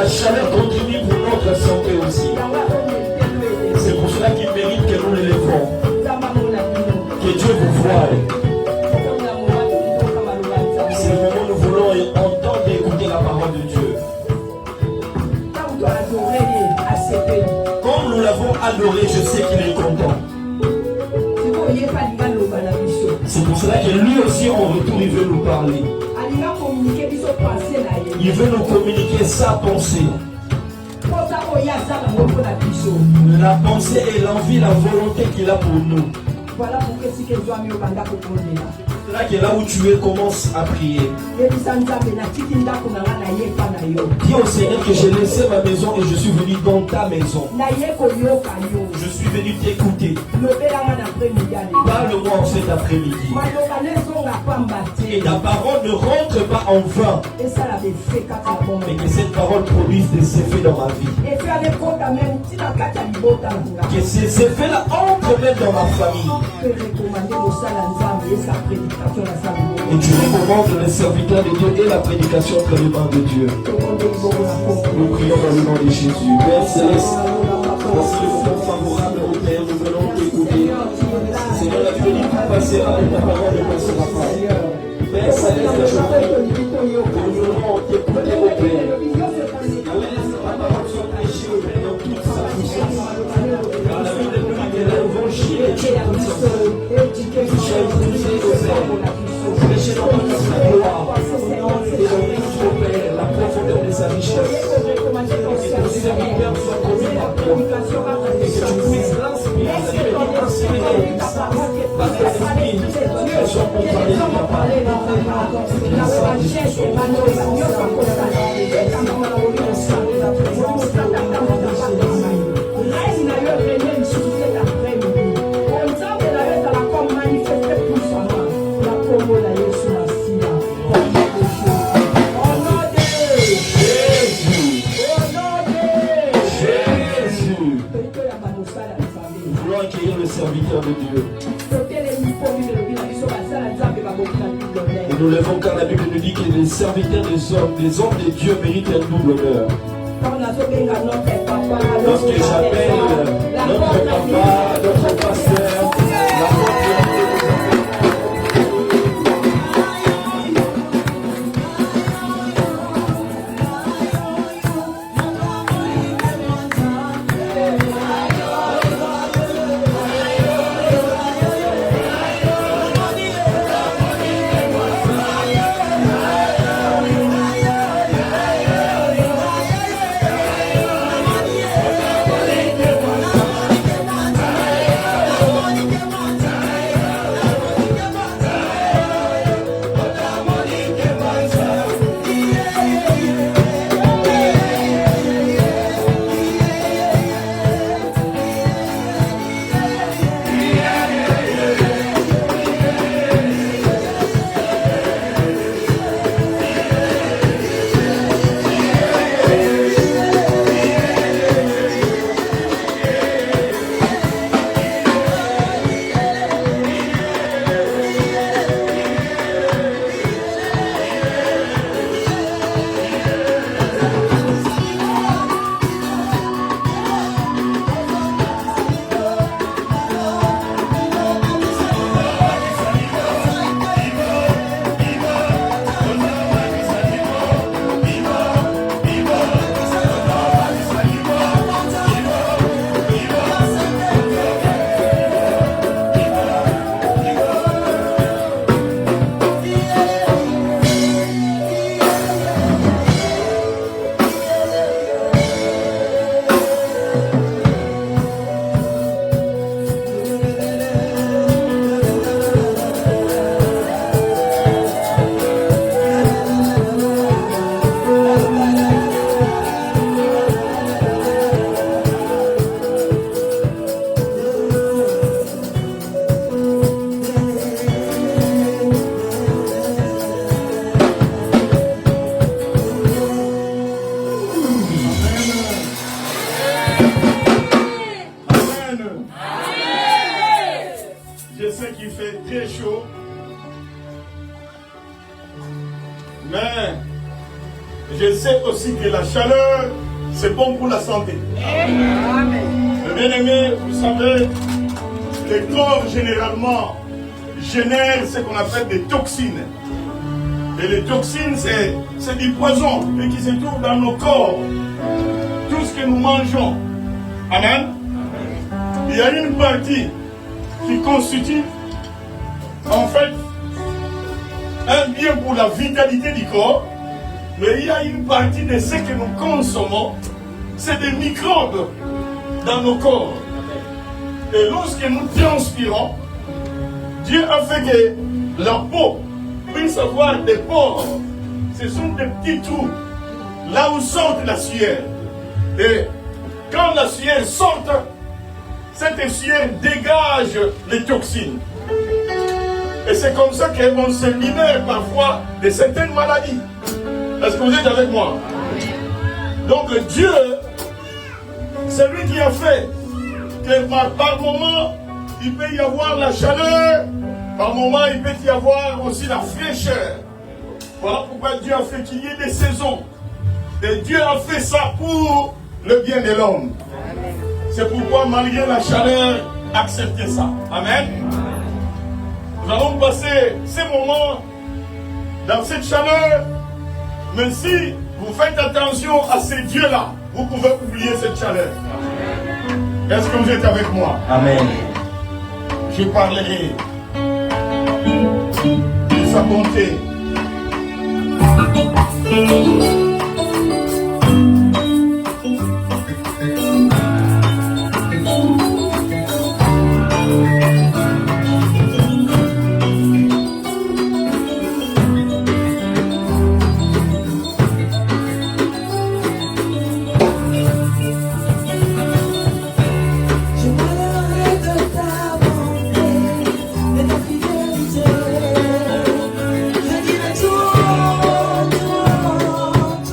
La chaleur contribue pour notre santé aussi. C'est pour cela qu'il mérite que nous l'élèvons. Que Dieu vous voie. C'est le moment où nous voulons entendre et écouter la parole de Dieu. Comme nous l'avons adoré, je sais qu'il est content. C'est pour cela que lui aussi en retour il veut nous parler. Il veut nous communiquer sa pensée. La pensée et l'envie, la volonté qu'il a pour nous. Voilà pourquoi si que toi mieux banda ko là. C'est là que là où tu es, commence à prier. Dis au Seigneur que j'ai laissé ma maison et je suis venu dans ta maison. Je suis venu t'écouter. Parle-moi en cet après-midi. Et ta parole ne rentre pas en vain. Mais que cette parole produise des effets dans ma vie. Que ces effets-là entrent même dans ma famille. Et tu recommandes les serviteurs de Dieu et la prédication entre les mains de Dieu. Nous prions dans le nom de Jésus. Père Céleste, voici le moment favorable au Père, nous venons t'écouter. Seigneur, la Dieu dit tout passera, mais ta parole ne passera pas. Père Céleste, je prie que nous venons t'écouter au Père. La parole soit prêchée au Père dans toute sa puissance. Car la Bible nous dit que l'évangile est Dieu pour sa j'ai épousé au Père. Prêchez dans toute sa gloire. Et dans tout au Père, la profondeur de sa richesse. Et que ton serviteur soit connu par toi. Et que tu puisses l'inspirer, inspirer par ton esprit, que soit comparé de ta part. Accueillir le serviteur de Dieu. Et nous levons car la Bible nous dit que les serviteurs des hommes de Dieu méritent un double honneur. Lorsque j'appelle notre papa, notre pasteur, la porte je sais aussi que la chaleur, c'est bon pour la santé. Mais bien aimé, vous savez, le corps généralement génère ce qu'on appelle des toxines. Et les toxines, c'est du poison et qui se trouve dans nos corps. Tout ce que nous mangeons. Amen. Il y a une partie qui constitue en fait un bien pour la vitalité du corps, mais il y a une partie de ce que nous consommons, c'est des microbes dans nos corps. Et lorsque nous transpirons, Dieu a fait que la peau puisse avoir des pores. Ce sont des petits trous là où sort la sueur. Et quand la sueur sort, cette sueur dégage les toxines. Et c'est comme ça qu'on se libère parfois de certaines maladies. Est-ce que vous êtes avec moi? Donc Dieu, c'est lui qui a fait que par moment, il peut y avoir la chaleur, par moment, il peut y avoir aussi la fraîcheur. Voilà pourquoi Dieu a fait qu'il y ait des saisons. Et Dieu a fait ça pour le bien de l'homme. C'est pourquoi, malgré la chaleur, acceptez ça. Amen. Nous allons passer ces moments dans cette chaleur. Mais si vous faites attention à ces dieux-là, vous pouvez oublier cette chaleur. Est-ce que vous êtes avec moi? Amen. Je parlerai de sa bonté. Je dirai tout, tout,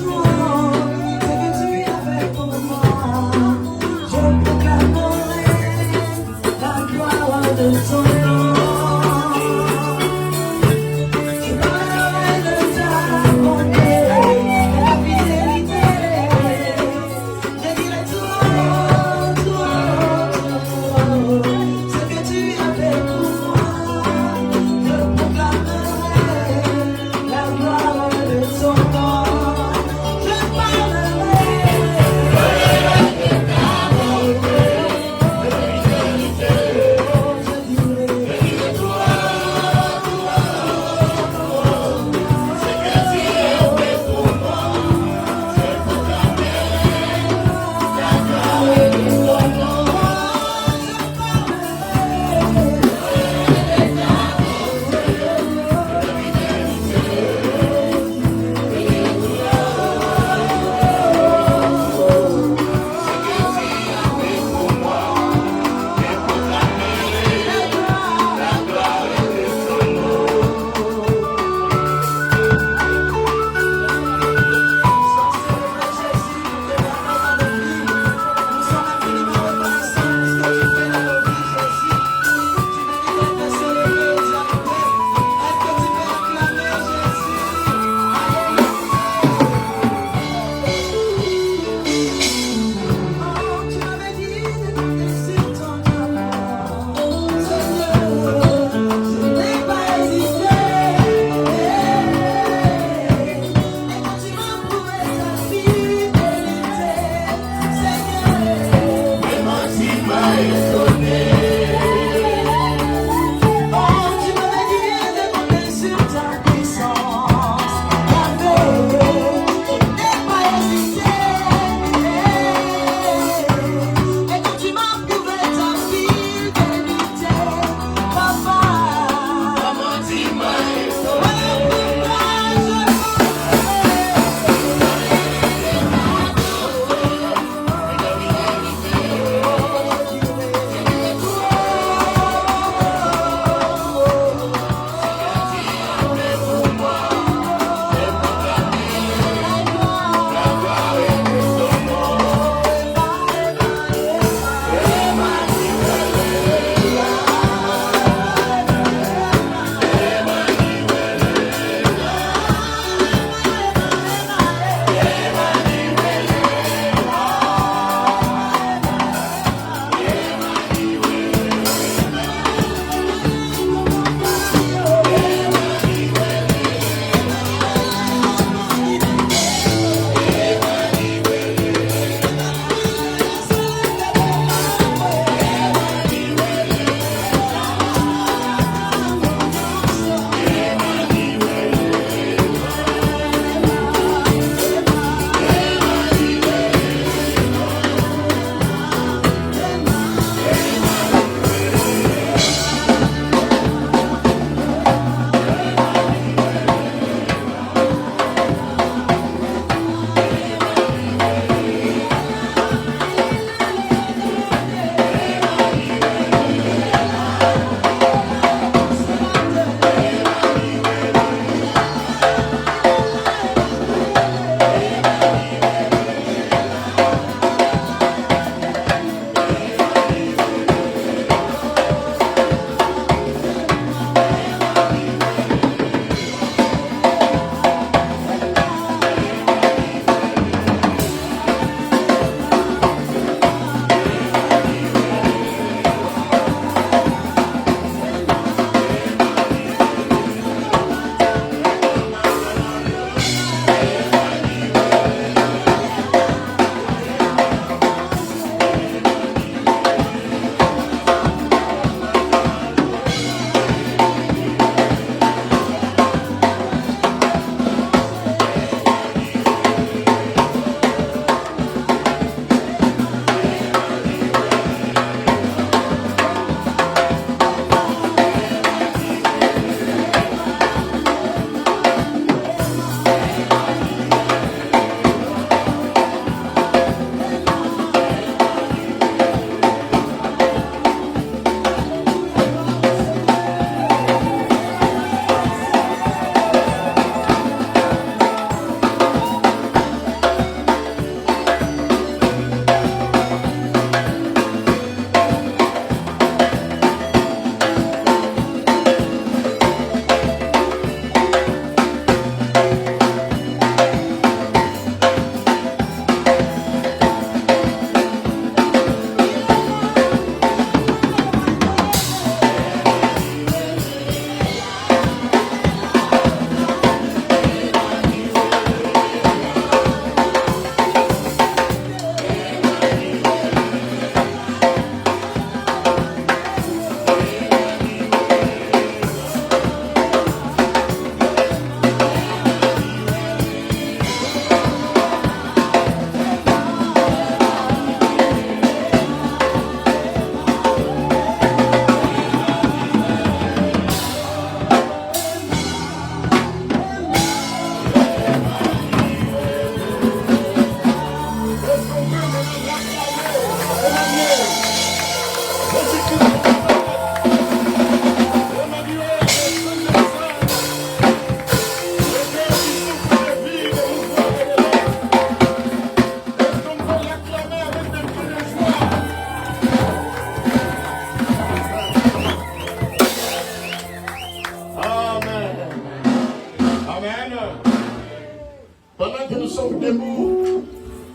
Pendant que nous sommes debout,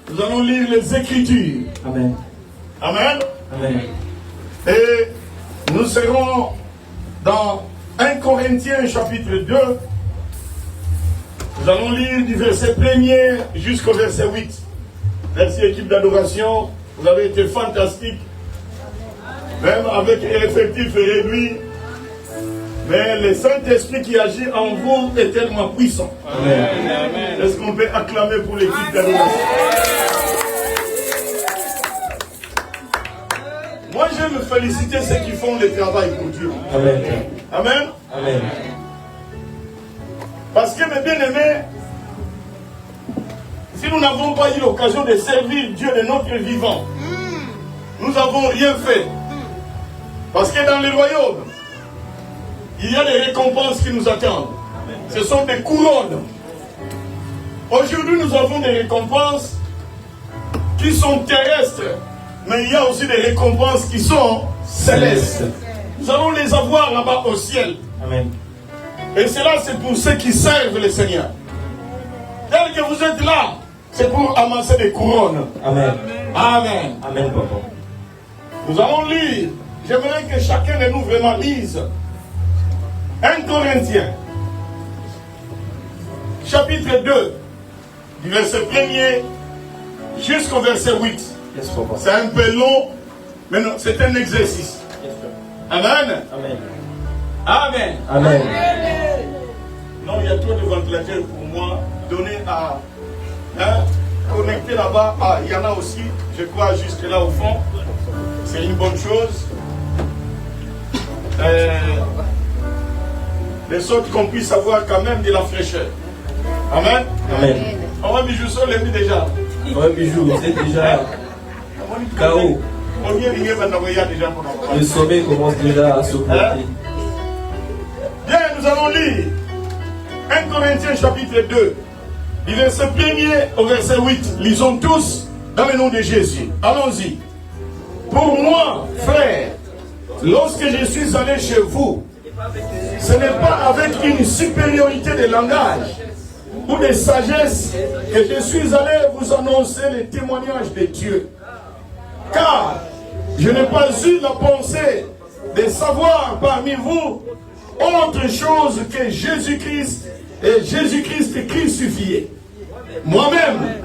nous allons lire les Écritures. Amen. Amen. Amen. Et nous serons dans 1 Corinthiens chapitre 2. Nous allons lire du verset 1er jusqu'au verset 8. Merci équipe d'adoration. Vous avez été fantastiques. Même avec l'effectif réduit. Mais le Saint-Esprit qui agit en vous est tellement puissant. Amen. Est-ce qu'on peut acclamer pour l'équipe d'adoration? Moi, j'aime féliciter ceux qui font le travail pour Dieu. Amen. Amen. Amen. Parce que, mes bien-aimés, si nous n'avons pas eu l'occasion de servir Dieu de notre vivant, nous n'avons rien fait. Parce que dans le royaume, il y a des récompenses qui nous attendent. Ce sont des couronnes. Aujourd'hui, nous avons des récompenses qui sont terrestres, mais il y a aussi des récompenses qui sont célestes. Nous allons les avoir là-bas au ciel. Amen. Et cela, c'est pour ceux qui servent le Seigneur. Tel que vous êtes là, c'est pour amasser des couronnes. Amen. Amen. Amen, papa. Nous allons lire. J'aimerais que chacun de nous vraiment lise 1 Corinthiens, chapitre 2, du verset 1er jusqu'au verset 8. Yes, papa. C'est un peu long, mais non, c'est un exercice. Yes, papa. Amen. Amen. Amen. Amen. Non, il y a trop de ventilateurs pour moi. Donner à connecter là-bas. Ah, il y en a aussi, je crois, juste là au fond. C'est une bonne chose. De sorte qu'on puisse avoir quand même de la fraîcheur. Amen. Amen. On va bijou sur les mis déjà. Ouais, bijou, c'est déjà KO. On vient déjà pour nous. Le sommet commence déjà à se porter. Bien, nous allons lire 1 Corinthiens chapitre 2, du verset 1er au verset 8. Lisons tous dans le nom de Jésus. Allons-y. Pour moi, frère, lorsque je suis allé chez vous, ce n'est pas avec une supériorité de langage ou de sagesse que je suis allé vous annoncer les témoignages de Dieu. Car je n'ai pas eu la pensée de savoir parmi vous autre chose que Jésus-Christ et Jésus-Christ crucifié. Moi-même,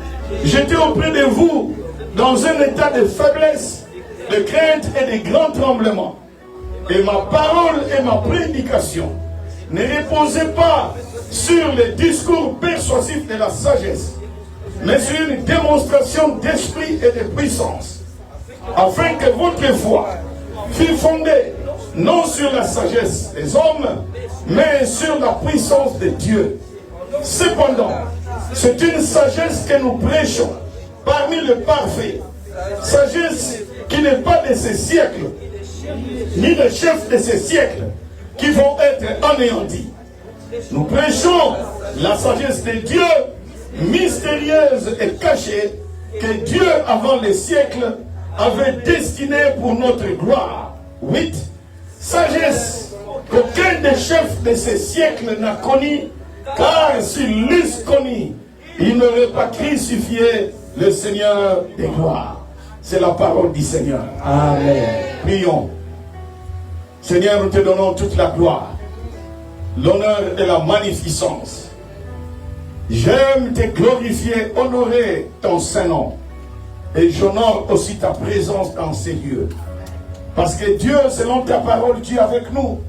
j'étais auprès de vous dans un état de faiblesse, de crainte et de grand tremblement. Et ma parole et ma prédication ne reposaient pas sur les discours persuasifs de la sagesse, mais sur une démonstration d'esprit et de puissance, afin que votre foi fût fondée non sur la sagesse des hommes, mais sur la puissance de Dieu. Cependant, c'est une sagesse que nous prêchons parmi les parfaits, sagesse qui n'est pas de ce siècle, ni le chef de ces siècles qui vont être anéantis. Nous prêchons la sagesse de Dieu, mystérieuse et cachée, que Dieu avant les siècles avait destinée pour notre gloire. 8. Sagesse qu'aucun des chefs de ces siècles n'a connue, car s'il l'eussent connue, il n'aurait pas crucifié le Seigneur des gloires. C'est la parole du Seigneur. Amen. Prions. Seigneur, nous te donnons toute la gloire, l'honneur et la magnificence. J'aime te glorifier, honorer ton Saint-Nom. Et j'honore aussi ta présence dans ces lieux. Parce que Dieu, selon ta parole, tu es avec nous.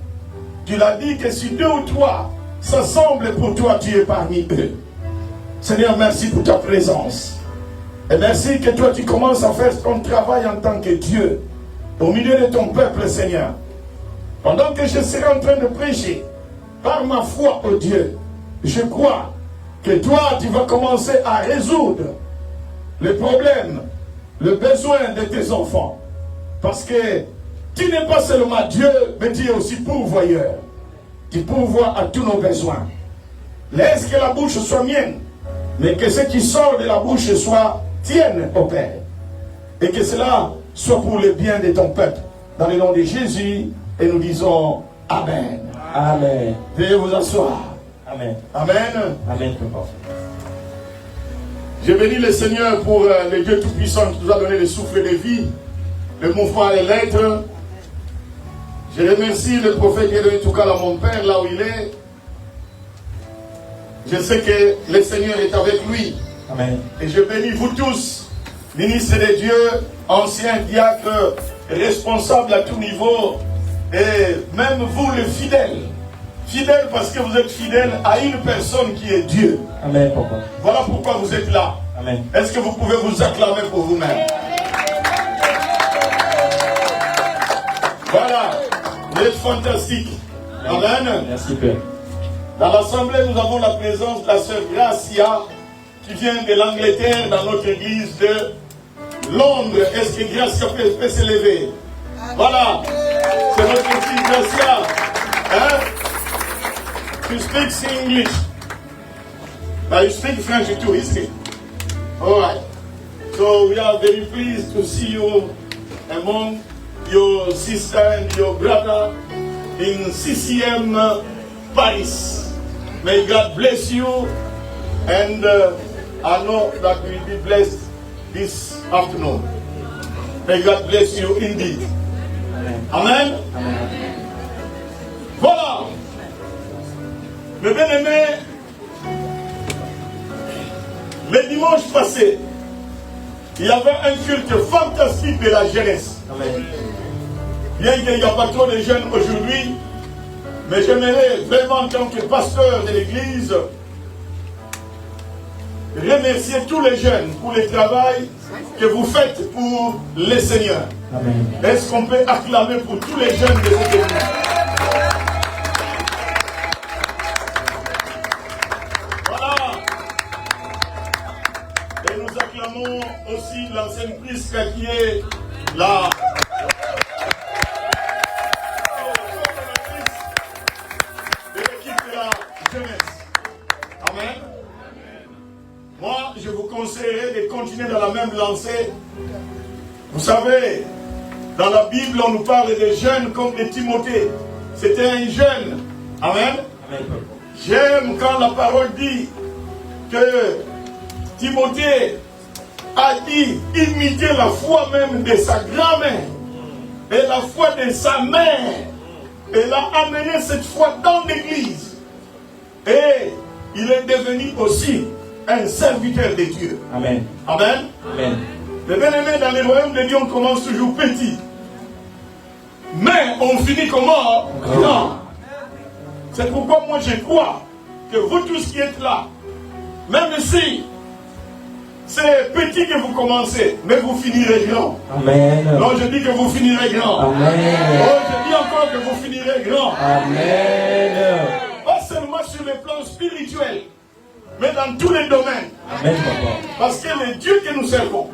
Tu l'as dit que si 2 ou 3 s'assemblent pour toi, tu es parmi eux. Seigneur, merci pour ta présence. Et merci que toi, tu commences à faire ton travail en tant que Dieu, au milieu de ton peuple, Seigneur. Pendant que je serai en train de prêcher, par ma foi au Dieu, je crois que toi, tu vas commencer à résoudre les problèmes le besoin de tes enfants. Parce que tu n'es pas seulement Dieu, mais tu es aussi pourvoyeur. Tu pourvois à tous nos besoins. Laisse que la bouche soit mienne, mais que ce qui sort de la bouche soit tienne, ô Père. Et que cela soit pour le bien de ton peuple. Dans le nom de Jésus, et nous disons Amen. Amen. Veuillez vous asseoir. Amen. Amen. Amen, papa. Je bénis le Seigneur pour le Dieu Tout-Puissant qui nous a donné le souffle de vie, le mouvement et l'être. Je remercie le prophète qui est donné tout cas à mon Père, là où il est. Je sais que le Seigneur est avec lui. Amen. Et je bénis vous tous, ministres de Dieu, anciens diacres, responsables à tout niveau, et même vous les fidèles. Fidèles parce que vous êtes fidèles à une personne qui est Dieu. Amen, papa. Voilà pourquoi vous êtes là. Amen. Est-ce que vous pouvez vous acclamer pour vous-même? Voilà. Vous êtes fantastique. Amen. Merci, Père. Dans l'assemblée, nous avons la présence de la sœur Gracia qui vient de l'Angleterre dans notre église de Londres. Est-ce que Gracia peut s'élever? Voilà. C'est notre petite Gracia. Hein? You speak English. But you speak French too, isn't it? Alright. So we are very pleased to see you among your sister and your brother in CCM Paris. May God bless you, and I know that we will be blessed this afternoon. May God bless you indeed. Amen. Amen. Voilà. Mes bien-aimés, le dimanche passé, il y avait un culte fantastique de la jeunesse. Amen. Bien qu'il n'y a pas trop de jeunes aujourd'hui, mais j'aimerais vraiment, en tant que pasteur de l'église, remercier tous les jeunes pour le travail que vous faites pour le Seigneur. Amen. Est-ce qu'on peut acclamer pour tous les jeunes de cette église? Voilà. Et nous acclamons aussi l'ancienne Prisca qui est là. Moi, je vous conseillerais de continuer dans la même lancée. Vous savez, dans la Bible, on nous parle des jeunes comme de Timothée. C'était un jeune. Amen. Amen. J'aime quand la parole dit que Timothée a dit imiter la foi même de sa grand-mère et la foi de sa mère. Elle a amené cette foi dans l'église. Et il est devenu aussi un serviteur de Dieu. Amen. Amen. Amen. Les bien-aimés, dans le royaume de Dieu, on commence toujours petit. Mais on finit comment? Grand. C'est pourquoi moi je crois que vous tous qui êtes là, même si c'est petit que vous commencez, mais vous finirez grand. Amen. Non, je dis que vous finirez grand. Amen. Oh, je dis encore que vous finirez grand. Amen. Pas seulement sur le plan spirituel, mais dans tous les domaines. Amen, papa. Parce que le Dieu que nous servons,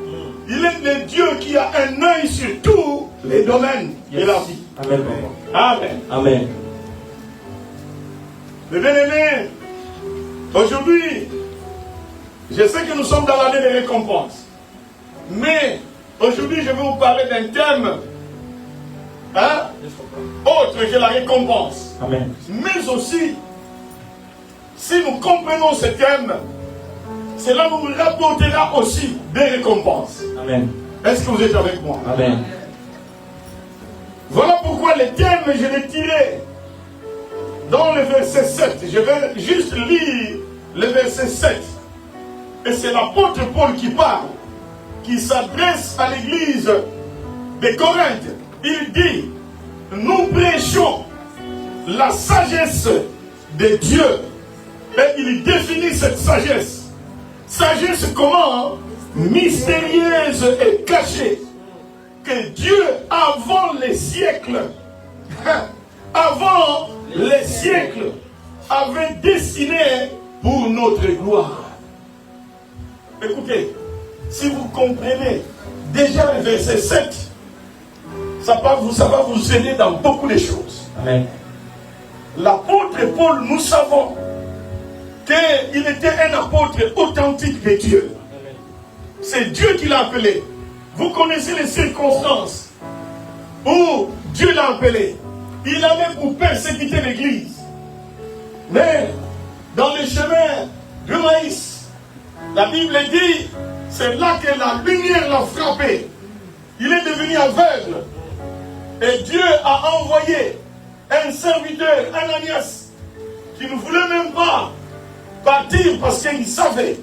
il est le Dieu qui a un œil sur tous les domaines de la vie. Amen, papa. Amen. Amen. Mes bien-aimés, aujourd'hui, je sais que nous sommes dans l'année des récompenses. Mais aujourd'hui, je vais vous parler d'un thème autre que la récompense. Amen. Mais aussi, si nous comprenons ce thème, cela nous rapportera aussi des récompenses. Amen. Est-ce que vous êtes avec moi? Amen. Voilà pourquoi le thème, je l'ai tiré dans le verset 7. Je vais juste lire le verset 7. Et c'est l'apôtre Paul qui parle, qui s'adresse à l'église de Corinthe. Il dit, nous prêchons la sagesse de Dieu. Et il définit cette sagesse. Sagesse comment? Mystérieuse et cachée. Que Dieu, avant les siècles, avant les siècles, avait destiné pour notre gloire. Écoutez, si vous comprenez déjà le verset 7, ça va vous aider dans beaucoup de choses. Amen. L'apôtre Paul, nous savons qu'il était un apôtre authentique de Dieu. C'est Dieu qui l'a appelé. Vous connaissez les circonstances où Dieu l'a appelé. Il allait pour persécuter l'église. Mais dans le chemin du maïs, la Bible dit, c'est là que la lumière l'a frappé. Il est devenu aveugle. Et Dieu a envoyé un serviteur, Ananias, qui ne voulait même pas partir parce qu'il savait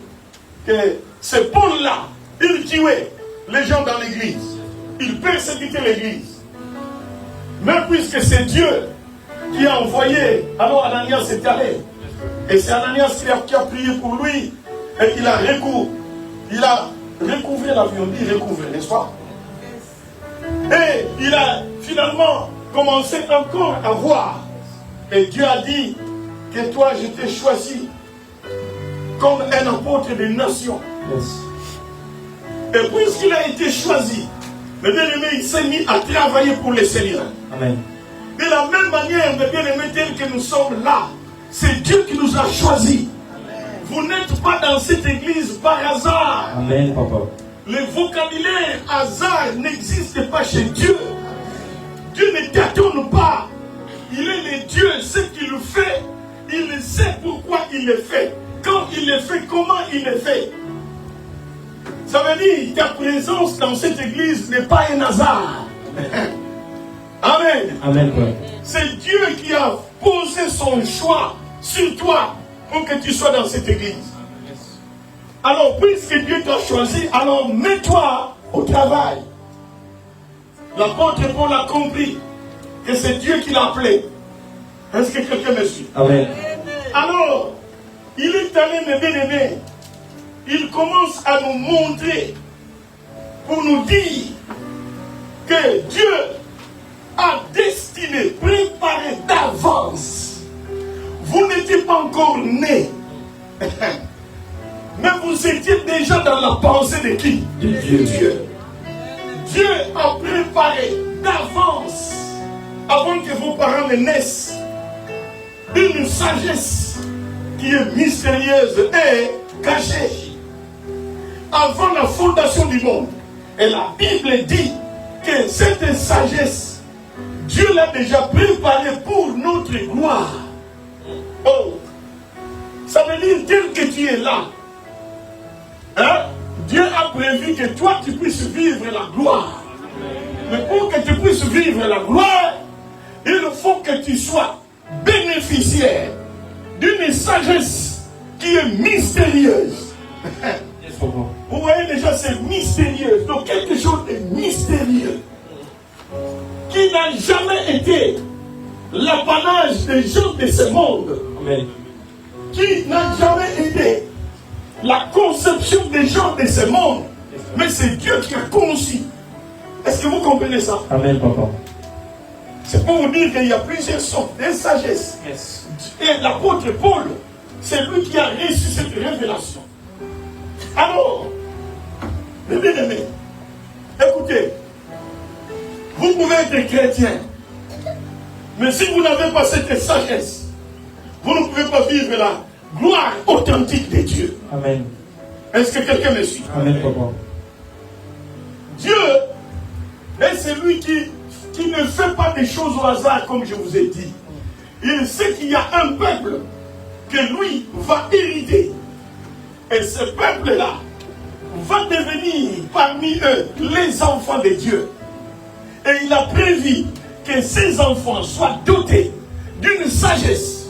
que ce Paul-là, il tuait les gens dans l'église. Il persécutait l'église. Mais puisque c'est Dieu qui a envoyé, alors Ananias est allé. Et c'est Ananias qui a prié pour lui. Et il a recouvré l'avion, on dit recouvrer, n'est-ce pas? Et il a finalement commencé encore à voir. Et Dieu a dit que toi, je t'ai choisi comme un apôtre des nations. Yes. Et puisqu'il a été choisi, le bien-aimé, il s'est mis à travailler pour le Seigneur. Amen. De la même manière, le bien-aimé, tel que nous sommes là, c'est Dieu qui nous a choisis. Vous n'êtes pas dans cette église par hasard. Amen, papa. Le vocabulaire hasard n'existe pas chez Dieu. Dieu ne tâtonne pas. Il est le Dieu, ce qu'il fait, il sait pourquoi il le fait. Quand il le fait, comment il le fait. Ça veut dire que ta présence dans cette église n'est pas un hasard. Amen. Amen, papa. C'est Dieu qui a posé son choix sur toi pour que tu sois dans cette église. Alors, puisque Dieu t'a choisi, alors mets-toi au travail. L'apôtre Paul a compris que c'est Dieu qui l'a appelé. Est-ce que quelqu'un me suit? Amen. Alors, il est allé, mes bien-aimés, il commence à nous montrer, pour nous dire que Dieu a destiné, préparé d'avance. Vous n'étiez pas encore nés. Mais vous étiez déjà dans la pensée de qui? De Dieu. Dieu a préparé d'avance, avant que vos parents ne naissent, une sagesse qui est mystérieuse et cachée. Avant la fondation du monde. Et la Bible dit que cette sagesse, Dieu l'a déjà préparée pour notre gloire. Oh, ça veut dire tel que tu es là. Hein? Dieu a prévu que toi tu puisses vivre la gloire. Mais pour que tu puisses vivre la gloire, il faut que tu sois bénéficiaire d'une sagesse qui est mystérieuse. Vous voyez déjà, c'est mystérieux. Donc quelque chose de mystérieux qui n'a jamais été l'apanage des gens de ce monde. Amen. Qui n'a jamais été la conception des gens de ce monde. Mais c'est Dieu qui a conçu. Est-ce que vous comprenez ça? Amen, papa. C'est pour vous dire qu'il y a plusieurs sortes de sagesse. Yes. Et l'apôtre Paul, c'est lui qui a reçu cette révélation. Alors, mes bien-aimés, écoutez, vous pouvez être chrétien, mais si vous n'avez pas cette sagesse, vous ne pouvez pas vivre la gloire authentique de Dieu. Amen. Est-ce que quelqu'un me suit? Amen, papa. Dieu est celui qui ne fait pas des choses au hasard, comme je vous ai dit. Il sait qu'il y a un peuple que lui va hériter. Et ce peuple-là va devenir parmi eux les enfants de Dieu. Et il a prévu que ces enfants soient dotés d'une sagesse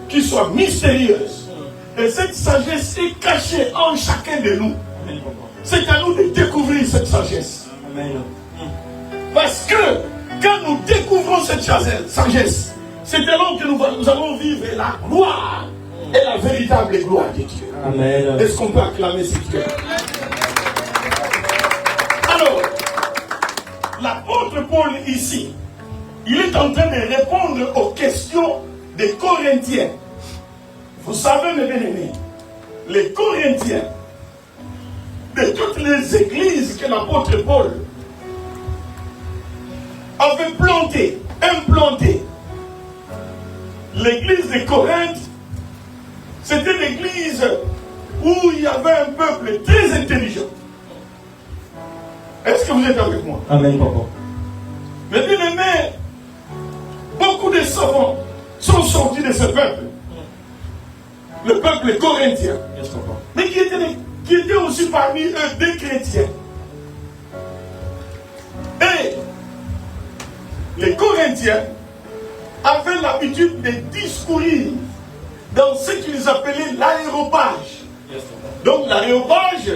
qui soit mystérieuse. Et cette sagesse est cachée en chacun de nous. C'est à nous de découvrir cette sagesse. Amen. Parce que quand nous découvrons cette sagesse, c'est alors que nous allons vivre la gloire et la véritable gloire de Dieu. Amen. Est-ce qu'on peut acclamer ce Dieu? Alors, l'apôtre Paul ici, il est en train de répondre aux questions des Corinthiens. Vous savez, mes bien-aimés, les Corinthiens, de toutes les églises que l'apôtre Paul avait plantées, implantées. L'église de Corinthe, c'était l'église où il y avait un peuple très intelligent. Est-ce que vous êtes avec moi? Amen, papa. Mais bien aimé, beaucoup de savants sont sortis de ce peuple. Le peuple corinthien. Yes, papa. Mais qui étaient aussi parmi eux des chrétiens. Et les Corinthiens avaient l'habitude de discourir dans ce qu'ils appelaient l'aréopage. Yes, papa. Donc l'aréopage,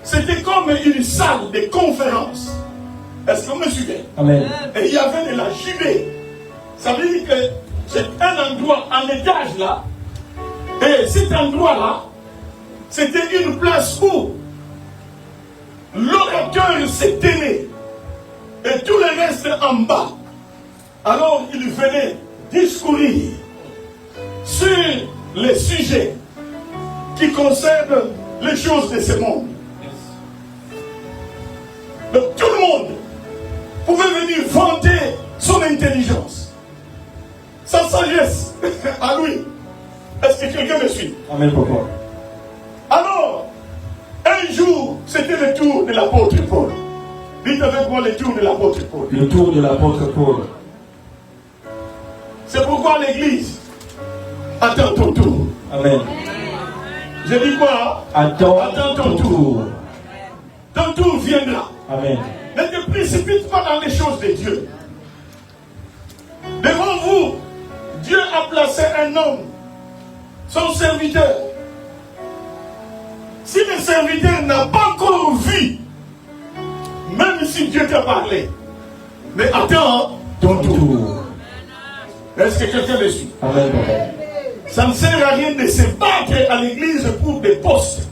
c'était comme une salle de conférence. Est-ce que vous me suivez? Amen. Et il y avait de la jubée. Ça veut dire que c'est un endroit en étage là. Et cet endroit-là, c'était une place où l'orateur se tenait. Et tout le reste en bas. Alors il venait discourir sur les sujets qui concernent les choses de ce monde. Donc tout le monde pouvait venir vanter son intelligence, sa sagesse à lui. Est-ce que quelqu'un me suit? Amen, papa. Alors, un jour, c'était le tour de l'apôtre Paul. Dites avec moi le tour de l'apôtre Paul. Le tour de l'apôtre Paul. C'est pourquoi l'église attend ton tour. Amen. Je dis quoi? Attends ton tour. Ton tour viendra. Amen. Ne te précipite pas dans les choses de Dieu. Devant vous, Dieu a placé un homme, son serviteur. Si le serviteur n'a pas encore vu, même si Dieu t'a parlé, mais attends ton tour. Est-ce que quelqu'un me suit? Amen, papa. Ça ne sert à rien de se battre à l'église pour des postes.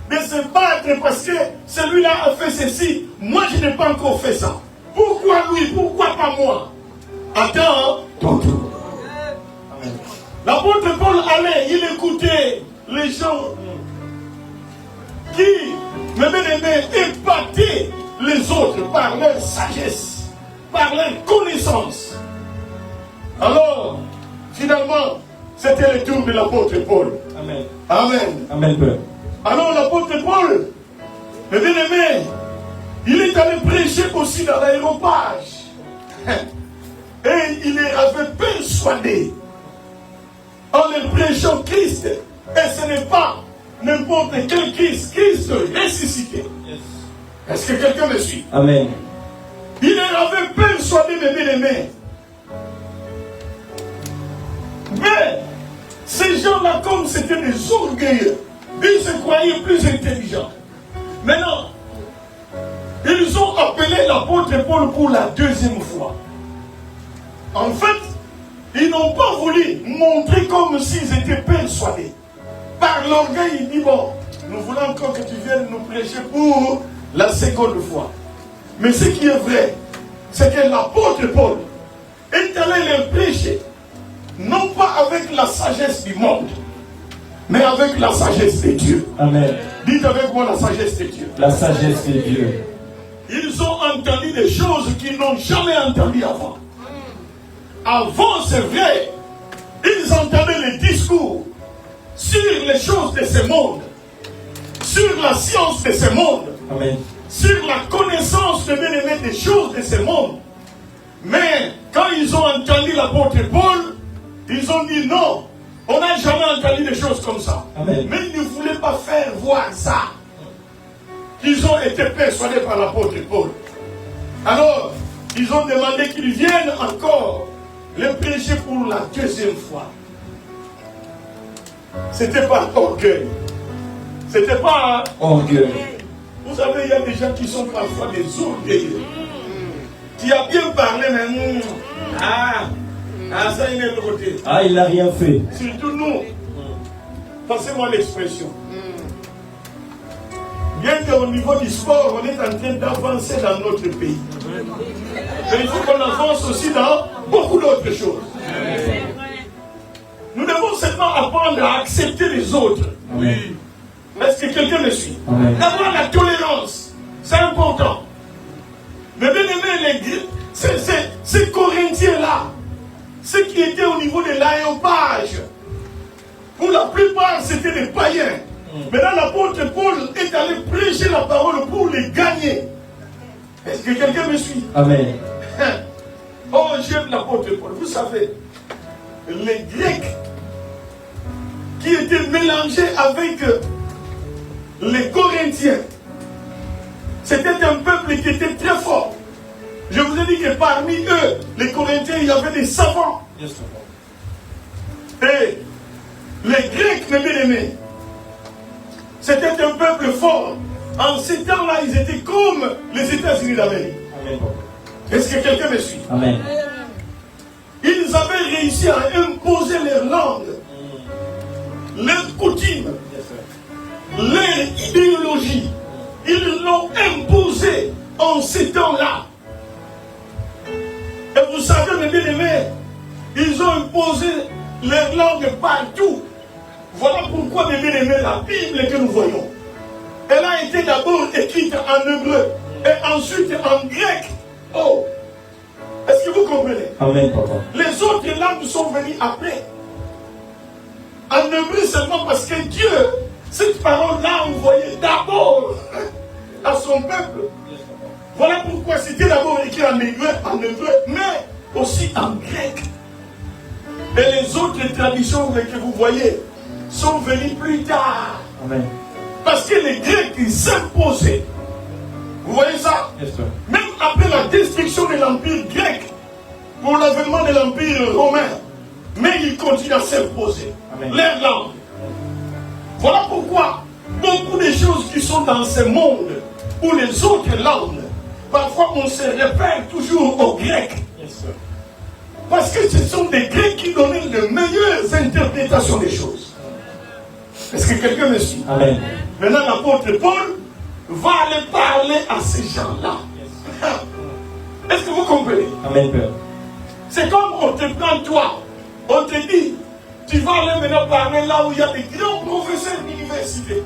De se battre parce que celui-là a fait ceci. Moi, je n'ai pas encore fait ça. Pourquoi lui? Pourquoi pas moi? Attends ton tour. L'apôtre Paul allait, il écoutait les gens qui, même aimés, épataient les autres par leur sagesse, par leur connaissance. Alors, finalement, c'était le tour de l'apôtre Paul. Amen. Amen. Amen, Père. Alors l'apôtre Paul, le bien-aimé, il est allé prêcher aussi dans l'aéropage. Et il avait persuadé, en leur prêchant Christ, et ce n'est pas n'importe quel Christ, Christ ressuscité. Yes. Est-ce que quelqu'un me suit? Amen. Il leur avait persuadé, mes bien-aimés. Mais, ces gens-là, comme c'était des orgueilleux, ils se croyaient plus intelligents. Maintenant, ils ont appelé l'apôtre Paul pour la deuxième fois. En fait, ils n'ont pas voulu montrer comme s'ils étaient persuadés. Par l'orgueil, ils disent, bon, nous voulons encore que tu viennes nous prêcher pour la seconde fois. Mais ce qui est vrai, c'est que l'apôtre Paul est allé leur prêcher, non pas avec la sagesse du monde, mais avec la sagesse de Dieu. Amen. Dites avec moi la sagesse de Dieu. La sagesse de Dieu. Ils ont entendu des choses qu'ils n'ont jamais entendues avant. Avant, c'est vrai, ils entendaient les discours sur les choses de ce monde, sur la science de ce monde, Amen. sur la connaissance de bien-aimés des choses de ce monde. Mais quand ils ont entendu l'apôtre Paul, ils ont dit non, on n'a jamais entendu des choses comme ça. Amen. Mais ils ne voulaient pas faire voir ça. Ils ont été persuadés par l'apôtre Paul. Alors, ils ont demandé qu'ils viennent encore le prêcher pour la deuxième fois. C'était pas orgueil. C'était pas orgueil. Vous savez, il y a des gens qui sont parfois des orgueilleux. Qui a bien parlé, mais ça il est de côté. Ah, il n'a rien fait. Surtout nous. Passez-moi l'expression. Bien qu'au niveau du sport, on est en train d'avancer dans notre pays. Mais il faut qu'on avance aussi dans beaucoup d'autres choses. Nous devons seulement apprendre à accepter les autres. Oui. Est-ce que quelqu'un me suit? D'avoir la tolérance, c'est important. Mais bien aimé, ces Corinthiens-là, ceux qui étaient au niveau de l'aéropage, pour la plupart, c'était des païens. Maintenant, l'apôtre Paul est allé prêcher la parole pour les gagner. Est-ce que quelqu'un me suit? Amen. Oh, j'aime l'apôtre Paul. Vous savez, les Grecs qui étaient mélangés avec les Corinthiens, c'était un peuple qui était très fort. Je vous ai dit que parmi eux, les Corinthiens, il y avait des savants. Et les Grecs, mes bien-aimés, c'était un peuple fort. En ces temps-là, ils étaient comme les États-Unis d'Amérique. Est-ce que quelqu'un me suit? Amen. Ils avaient réussi à imposer leur langue, leurs coutumes, leur idéologie. Ils l'ont imposé en ces temps-là. Et vous savez, mes bien-aimés, ils ont imposé leur langue partout. Voilà pourquoi, mes bien-aimés, la Bible que nous voyons, elle a été d'abord écrite en hébreu et ensuite en grec. Oh! Est-ce que vous comprenez? Amen, papa. Les autres langues sont venues après. En hébreu seulement parce que Dieu, cette parole-là, envoyée d'abord à son peuple. Voilà pourquoi c'était d'abord écrit en hébreu, mais aussi en grec. Et les autres traditions que vous voyez sont venues plus tard. Amen. Parce que les Grecs, ils s'imposaient. Vous voyez ça? Même après la destruction de l'Empire grec, pour l'avènement de l'Empire romain, mais ils continuent à s'imposer. Leur langue. Voilà pourquoi beaucoup de choses qui sont dans ce monde, ou les autres langues, parfois on se réfère toujours aux Grecs. Parce que ce sont des Grecs qui donnaient les meilleures interprétations des choses. Est-ce que quelqu'un me suit? Amen. Maintenant, l'apôtre Paul va aller parler à ces gens-là. Est-ce que vous comprenez? Amen, Père. C'est comme on te prend toi. On te dit, tu vas aller maintenant parler là où il y a des grands professeurs d'université.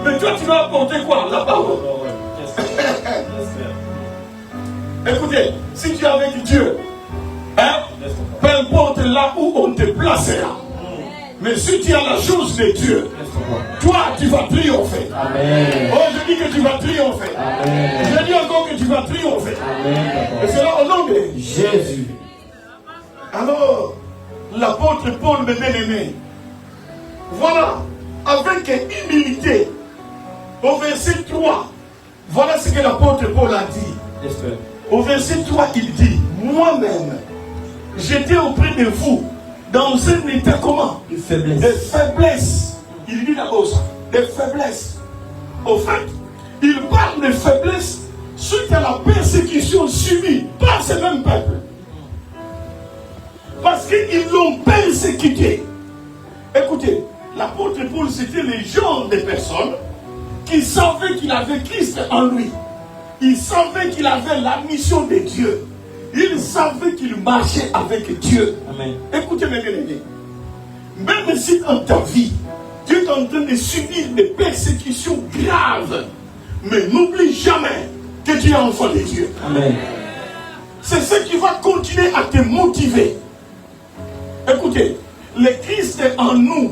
Mais toi, tu vas apporter quoi? La parole. Écoutez, si tu es avec Dieu, hein, peu importe là où on te placera. Mais si tu as la chose de Dieu, toi, tu vas triompher. Amen. Oh, je dis que tu vas triompher. Amen. Je dis encore que tu vas triompher. Amen. Et c'est là au nom de Jésus. Alors, l'apôtre Paul, mes bien-aimés, voilà, avec humilité, au verset 3, voilà ce que l'apôtre Paul a dit. Au verset 3, il dit, moi-même, j'étais auprès de vous dans un état comment? De faiblesse. De faiblesse. Il dit d'abord ça, de faiblesse. Au fait, il parle de faiblesse suite à la persécution subie par ce même peuple. Parce qu'ils l'ont persécuté. Écoutez, l'apôtre Paul, c'était le genre de personnes qui savaient qu'il avait Christ en lui. Il savait qu'il avait la mission de Dieu. Il savait qu'il marchait avec Dieu. Amen. Écoutez mes bien-aimés. Même si dans ta vie, tu es en train de subir des persécutions graves, mais n'oublie jamais que tu es enfant de Dieu. Amen. C'est ce qui va continuer à te motiver. Écoutez, le Christ est en nous.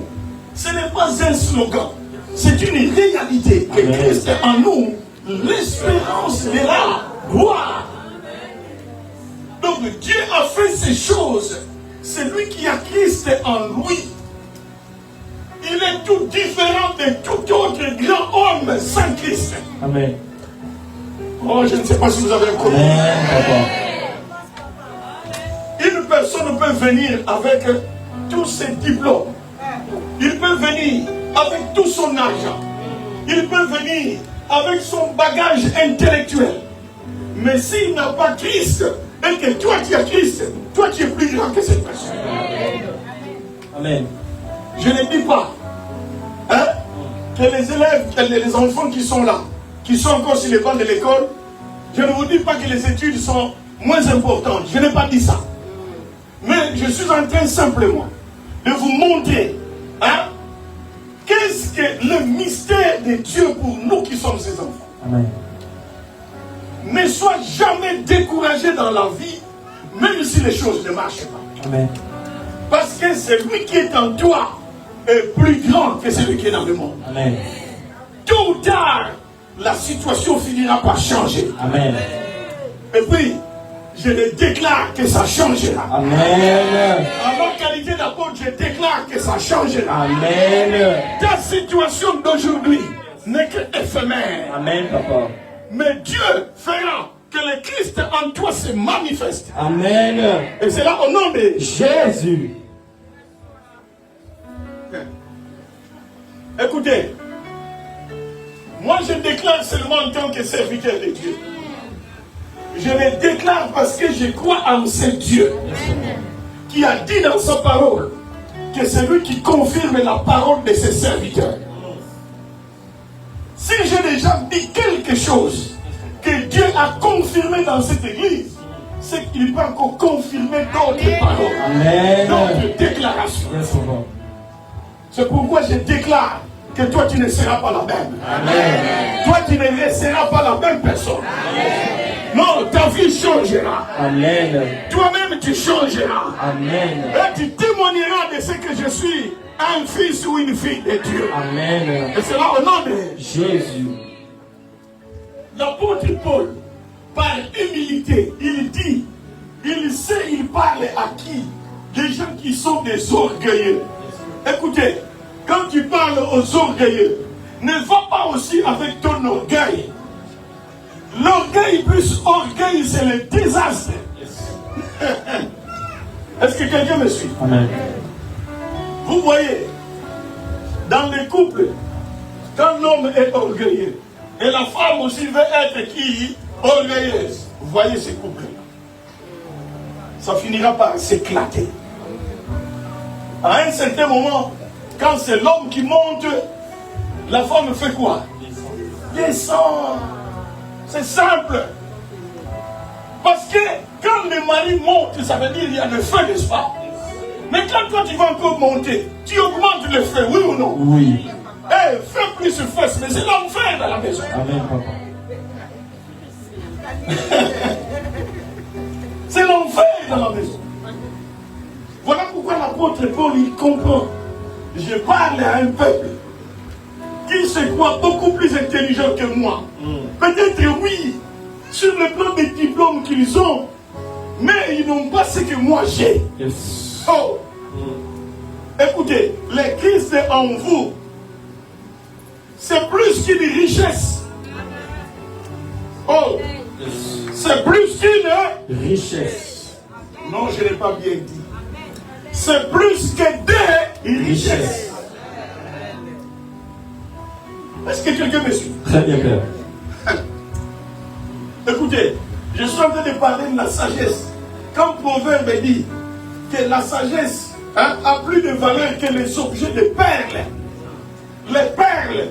Ce n'est pas un slogan. C'est une réalité. Que Christ est en nous. L'espérance de la gloire. Donc Dieu a fait ces choses. C'est lui qui a Christ en lui. Il est tout différent de tout autre grand homme sans Christ. Amen. Oh, je ne sais pas si vous avez compris. Une personne peut venir avec tous ses diplômes. Il peut venir avec tout son argent. Il peut venir avec son bagage intellectuel. Mais s'il n'a pas Christ, et que toi tu as Christ, toi tu es plus grand que cette personne. Amen. Je ne dis pas hein, que les élèves, les enfants qui sont là, qui sont encore sur les bancs de l'école, je ne vous dis pas que les études sont moins importantes. Je n'ai pas dit ça. Mais je suis en train simplement de vous montrer hein, que que le mystère de Dieu pour nous qui sommes ses enfants. Amen. Ne sois jamais découragé dans la vie, même si les choses ne marchent pas. Amen. Parce que celui qui est en toi est plus grand que celui qui est dans le monde. Amen. Tôt ou tard, la situation finira par changer. Amen. Et puis, je le déclare que ça changera. Amen. En ma qualité d'apôtre, je déclare que ça changera. Amen. Ta situation d'aujourd'hui n'est que éphémère. Amen, papa. Mais Dieu fera que le Christ en toi se manifeste. Amen. Et c'est là au nom de Jésus. Écoutez, moi je déclare seulement en tant que serviteur de Dieu. Je le déclare parce que je crois en ce Dieu qui a dit dans sa parole que c'est lui qui confirme la parole de ses serviteurs. Si j'ai déjà dit quelque chose que Dieu a confirmé dans cette église, c'est qu'il peut encore confirmer d'autres paroles, Amen. d'autres déclarations. Yes, papa. C'est pourquoi je déclare que toi tu ne seras pas la même. Amen. Toi tu ne seras pas la même personne. Non, ta vie changera. Amen. Toi-même tu changeras. Amen. Et tu témoigneras de ce que je suis, un fils ou une fille de Dieu. Amen. Et c'est là au nom de Jésus. l'apôtre Paul, par humilité, il dit, il sait, il parle à qui? Des gens qui sont des orgueilleux. Écoutez, quand tu parles aux orgueilleux, ne va pas aussi avec ton orgueil. L'orgueil plus orgueil, c'est le désastre. Est-ce que quelqu'un me suit? Amen. Vous voyez, dans les couples, quand l'homme est orgueilleux, et la femme aussi veut être qui? Orgueilleuse. Vous voyez ces couples-là. Ça finira par s'éclater. À un certain moment, quand c'est l'homme qui monte, la femme fait quoi? Descend. C'est simple. Parce que quand le mari monte, ça veut dire qu'il y a le feu, n'est-ce pas? Mais quand toi tu vas encore monter, tu augmentes le feu, oui ou non? Oui. Eh, fais plus de feu, mais c'est l'enfer dans la maison. Amen, papa. C'est l'enfer dans la maison. Voilà pourquoi l'apôtre Paul, il comprend. Je parle à un peuple qui se croit beaucoup plus intelligent que moi. Peut-être oui, sur le plan des diplômes qu'ils ont, mais ils n'ont pas ce que moi j'ai. Yes. Oh. Écoutez, le Christ en vous, c'est plus qu'une richesse. Oh. C'est plus qu'une Richesse. Non, je ne l'ai pas bien dit. C'est plus que des richesses. Est-ce que quelqu'un me suit? Très bien, Père. Écoutez, je suis en train de parler de la sagesse. Quand Proverbe dit que la sagesse a plus de valeur que les objets de perles. Les perles.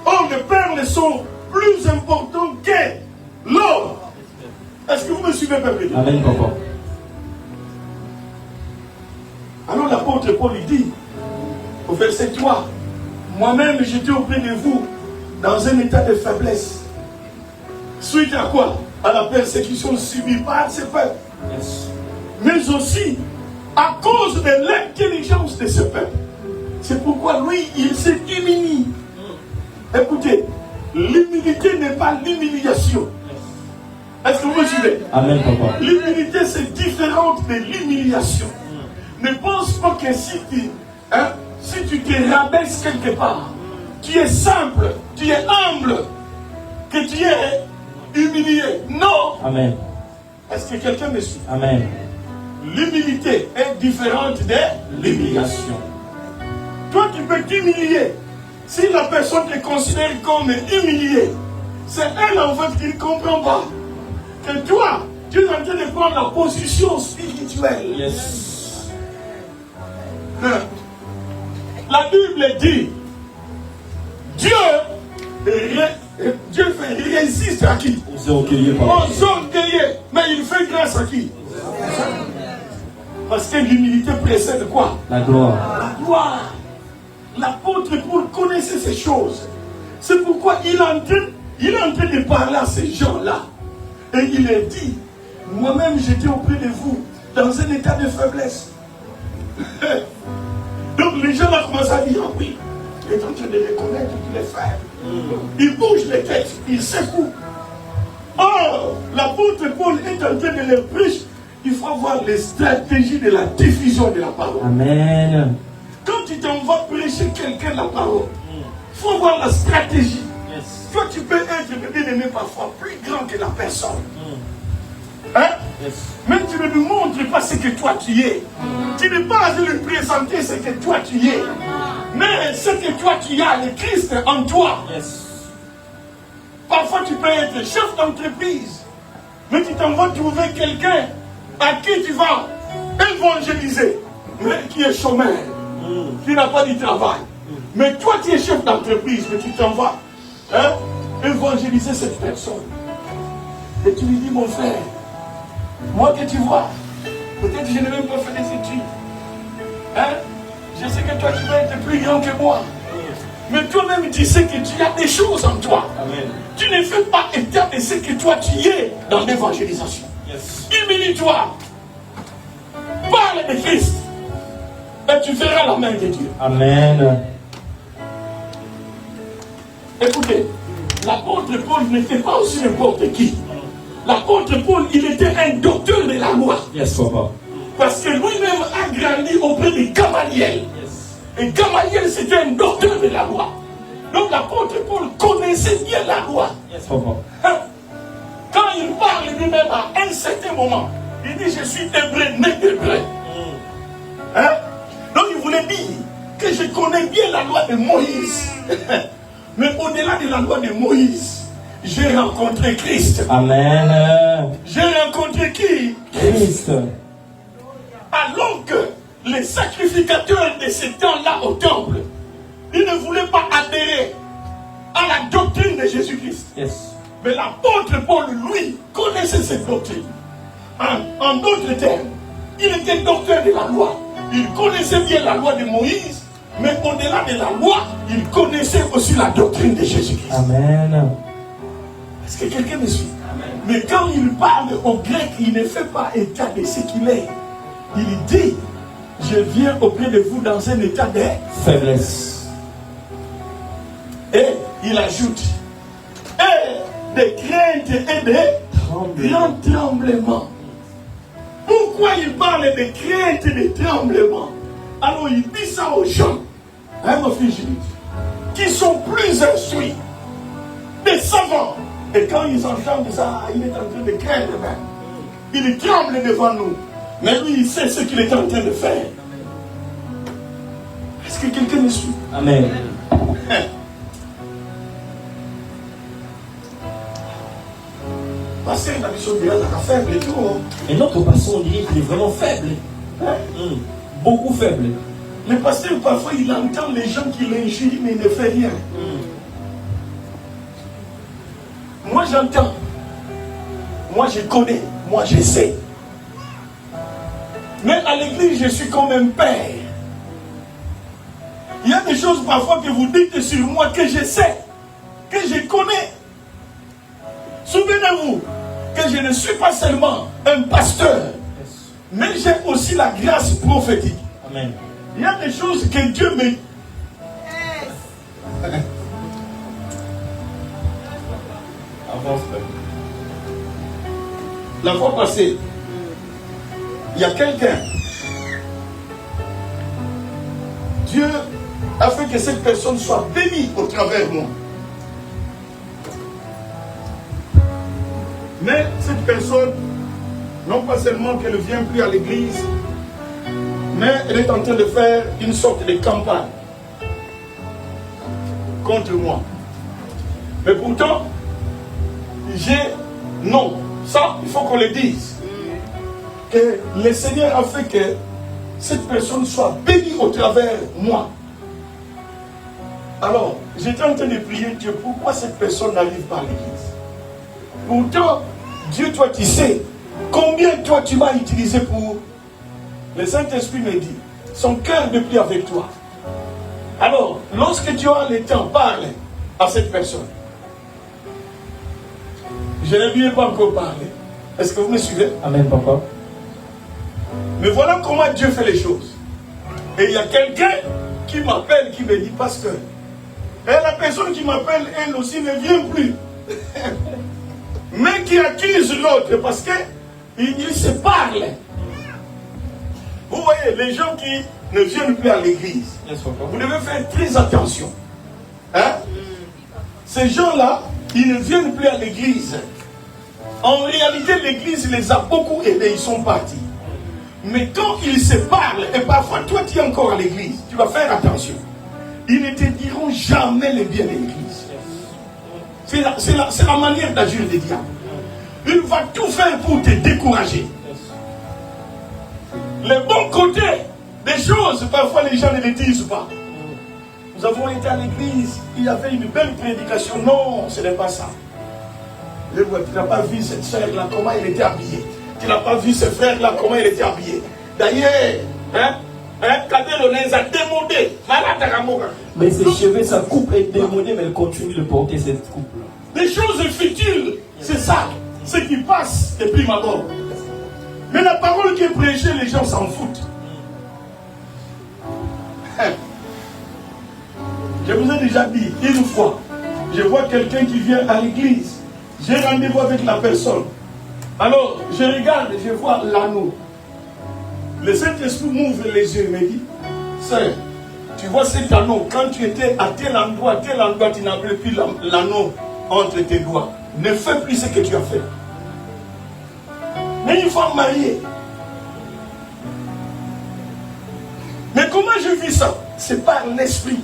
Or, les perles sont plus importantes que l'or. Est-ce que vous me suivez, peuple? Amen, papa. Alors l'apôtre Paul dit, au verset 3, moi-même j'étais auprès de vous dans un état de faiblesse. Suite à quoi? À la persécution subie par ce peuple. Yes. Mais aussi à cause de l'intelligence de ce peuple. C'est pourquoi lui, il s'est humilié. Écoutez, l'humilité n'est pas l'humiliation. Est-ce que vous me suivez? Amen, papa. L'humilité, c'est différente de l'humiliation. Ne pense pas que si tu te rabaisses quelque part, tu es simple, tu es humble, que tu es humilié. Non. Amen. Est-ce que quelqu'un me suit? Amen. L'humilité est différente de l'humiliation. Toi, tu peux t'humilier. Si la personne te considère comme humilié, c'est elle en fait qui ne comprend pas que toi, tu es en train de prendre la position spirituelle. Yes. La Bible dit, Dieu résiste à qui? Aux orgueilleux, papa. Aux orgueilleux. Mais il fait grâce à qui? Parce que l'humilité précède quoi? La gloire. La gloire. l'apôtre Paul connaissait ces choses. C'est pourquoi il est en train de parler à ces gens-là. Et il a dit, moi-même j'étais auprès de vous dans un état de faiblesse. Donc les gens ont commencé à dire, ah oui, il est en train de reconnaître qu'il est faible. Il bouge les têtes, il secoue. Or, l'apôtre Paul est en train de leur prêcher. Il faut avoir les stratégies de la diffusion de la parole. Amen. Quand tu t'en vas prêcher quelqu'un la parole, il faut avoir la stratégie. Yes. Toi, tu peux être bien aimé parfois plus grand que la personne. Hein? Yes. Mais tu ne lui montres pas ce que toi tu es. Tu n'es pas à lui présenter ce que toi tu es. Mais ce que toi tu as, le Christ en toi. Yes. Parfois tu peux être chef d'entreprise. Mais tu t'en vas trouver quelqu'un à qui tu vas évangéliser. Mais qui est chômeur. Qui n'a pas du travail. Mais toi tu es chef d'entreprise. Mais tu t'en vas évangéliser cette personne. Et tu lui dis, mon frère, moi que tu vois, peut-être que je n'ai même pas fait des études. Je sais que toi tu vas être plus grand que moi. Mais toi-même tu sais que tu as des choses en toi. Amen. Tu ne fais pas état de ce que toi tu es dans l'évangélisation. Yes. Humilie-toi. Parle de Christ. Et tu verras la main de Dieu. Amen. Écoutez, l'apôtre Paul n'était pas aussi n'importe qui. L'apôtre Paul, il était un docteur de la loi. Yes, papa. Parce que lui-même a grandi auprès de Gamaliel. Yes. Et Gamaliel, c'était un docteur de la loi. Donc l'apôtre Paul connaissait bien la loi. Yes, papa. Quand il parle lui-même à un certain moment, il dit, je suis hébreu, né d'hébreu. Donc il voulait dire que je connais bien la loi de Moïse. Mais au-delà de la loi de Moïse, j'ai rencontré Christ. Amen. J'ai rencontré qui? Christ. Alors que les sacrificateurs de ce temps-là au temple, ils ne voulaient pas adhérer à la doctrine de Jésus-Christ. Yes. Mais l'apôtre Paul, lui, connaissait cette doctrine. En d'autres termes, il était docteur de la loi. Il connaissait bien la loi de Moïse, mais au-delà de la loi, il connaissait aussi la doctrine de Jésus-Christ. Amen. Est-ce que quelqu'un me suit? Mais quand il parle au grec, il ne fait pas état de ce qu'il est. Il dit, je viens auprès de vous dans un état de faiblesse. Et il ajoute, et de crainte et de grand tremblement. Pourquoi il parle de crainte et de tremblement? Alors il dit ça aux gens, mon fils Julie, qui sont plus instruits, des savants. Et quand ils entendent ça, il est en train de craindre même. Il tremble devant nous. Mais lui, il sait ce qu'il est en train de faire. Est-ce que quelqu'un me suit? Amen. Pasteur, la mission de la faible et tout. Et notre pasteur, on dirait qu'il est vraiment faible. Beaucoup faible. Le pasteur, parfois, il entend les gens qui l'injurient, mais il ne fait rien. Moi, j'entends. Moi, je connais. Moi, je sais. Mais à l'église, je suis comme un père. Il y a des choses parfois que vous dites sur moi que je sais, que je connais. Souvenez-vous que je ne suis pas seulement un pasteur, mais j'ai aussi la grâce prophétique. Amen. Il y a des choses que Dieu me... La fois passée, il y a quelqu'un. Dieu a fait que cette personne soit bénie au travers de moi. Mais cette personne, non pas seulement qu'elle ne vient plus à l'église, mais elle est en train de faire une sorte de campagne contre moi. Mais pourtant, non, ça, il faut qu'on le dise. Que le Seigneur a fait que cette personne soit bénie au travers de moi. Alors, j'étais en train de prier Dieu, pourquoi cette personne n'arrive pas à l'église? Pourtant, Dieu, toi, tu sais combien toi tu m'as utilisé pour... Le Saint-Esprit me dit, son cœur n'est plus avec toi. Alors, lorsque tu as le temps, parle à cette personne. Je ne lui ai pas encore parlé. Est-ce que vous me suivez? Amen, papa. Mais voilà comment Dieu fait les choses. Et il y a quelqu'un qui m'appelle, qui me dit, pasteur, et la personne qui m'appelle, elle aussi ne vient plus. Mais qui accuse l'autre parce qu'il se parle. Vous voyez, les gens qui ne viennent plus à l'église, vous devez faire très attention. Hein? Ces gens-là, ils ne viennent plus à l'église. En réalité, l'église les a beaucoup aidés, ils sont partis. Mais quand ils se parlent, et parfois toi tu es encore à l'église, tu vas faire attention. Ils ne te diront jamais le bien de l'église. C'est la manière d'agir des diables. Il va tout faire pour te décourager. Les bons côtés des choses, parfois les gens ne les disent pas. Nous avons été à l'église, il y avait une belle prédication. Non, ce n'est pas ça. Tu n'as pas vu cette soeur-là, comment elle était habillée. Tu n'as pas vu ce frère-là, comment il était habillé. D'ailleurs, Kadelo les a démodés. Mais ses cheveux, sa coupe est démodée, mais elle continue de porter cette coupe-là. Des choses futiles, c'est ça. Ce qui passe de prime abord. Mais la parole qui est prêchée, les gens s'en foutent. Je vous ai déjà dit, une fois, je vois quelqu'un qui vient à l'église. J'ai rendez-vous avec la personne. Alors, je regarde, je vois l'anneau. Le Saint-Esprit m'ouvre les yeux et me dit, sœur, tu vois cet anneau, quand tu étais à tel endroit, tu n'avais plus l'anneau entre tes doigts. Ne fais plus ce que tu as fait. Mais une femme mariée. Mais comment je vis ça? C'est par l'esprit.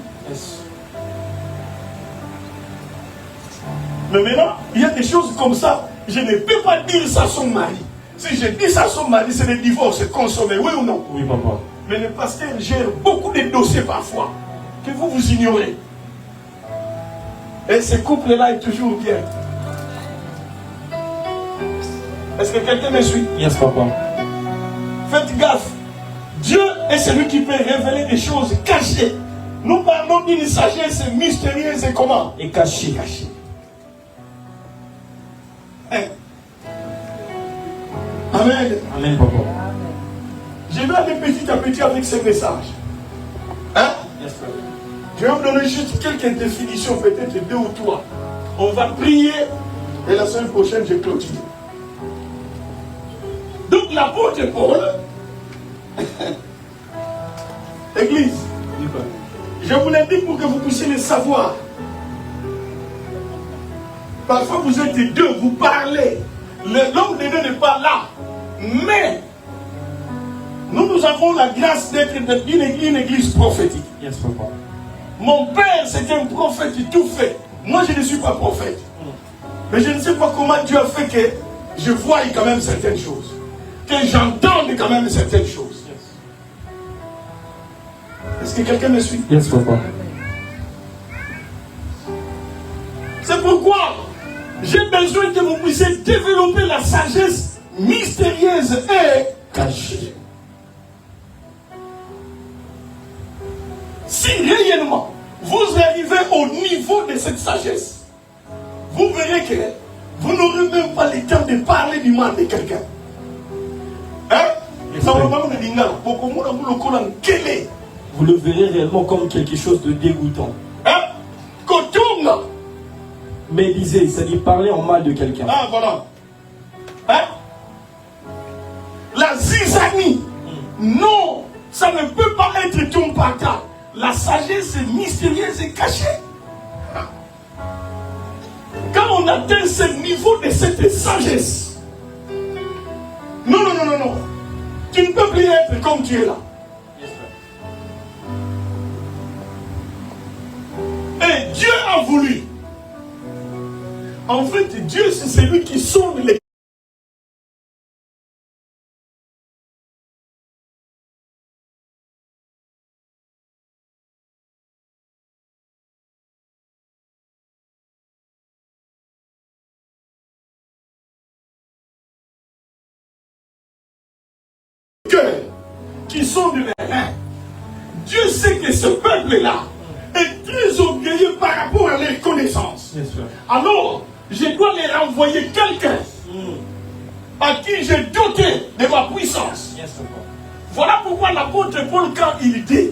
Mais maintenant, il y a des choses comme ça. Je ne peux pas dire ça à son mari. Si je dis ça à son mari, c'est le divorce consommé, oui ou non? Oui, papa. Mais le pasteur gère beaucoup de dossiers parfois que vous ignorez. Et ce couple-là est toujours bien. Est-ce que quelqu'un me suit? Yes, papa. Faites gaffe. Dieu est celui qui peut révéler des choses cachées. Nous parlons d'une sagesse mystérieuse et comment? Et cachée. Cachée. Hein? Amen. Amen, papa. Je vais aller petit à petit avec ces messages. Hein? Yes, papa. Je vais vous donner juste quelques définitions, peut-être 2 ou 3. On va prier et la semaine prochaine, je clôture. Donc l'apôtre Paul, Église, je vous l'ai dit pour que vous puissiez le savoir. Parfois vous êtes 2, vous parlez. L'homme de Dieu n'est pas là. Mais nous avons la grâce d'être une église prophétique. Yes, papa. Mon père, c'est un prophète tout fait. Moi, je ne suis pas prophète. Mais je ne sais pas comment Dieu a fait que je voie quand même certaines choses. Que j'entende quand même certaines choses. Est-ce que quelqu'un me suit? Yes, papa. C'est pourquoi j'ai besoin que vous puissiez développer la sagesse mystérieuse et cachée. Si réellement vous arrivez au niveau de cette sagesse, vous verrez que vous n'aurez même pas le temps de parler du mal de quelqu'un. Hein? Vous le verrez réellement comme quelque chose de dégoûtant. Hein? Kotunga. Médiser, c'est-à-dire parler en mal de quelqu'un. Ah, voilà. Hein? La zizanie. Non, ça ne peut pas être ton partage. La sagesse mystérieuse est cachée. Quand on atteint ce niveau de cette sagesse, non. Tu ne peux plus être comme tu es là. Et Dieu a voulu. En fait, Dieu, c'est celui qui sonde les cœurs, qui sonde les reins. Dieu sait que ce peuple-là, et très orgueilleux par rapport à leur connaissance. Yes, sir. Alors, je dois les renvoyer quelqu'un à qui j'ai doté de ma puissance. Yes, sir. Voilà pourquoi l'apôtre Paul, quand il dit,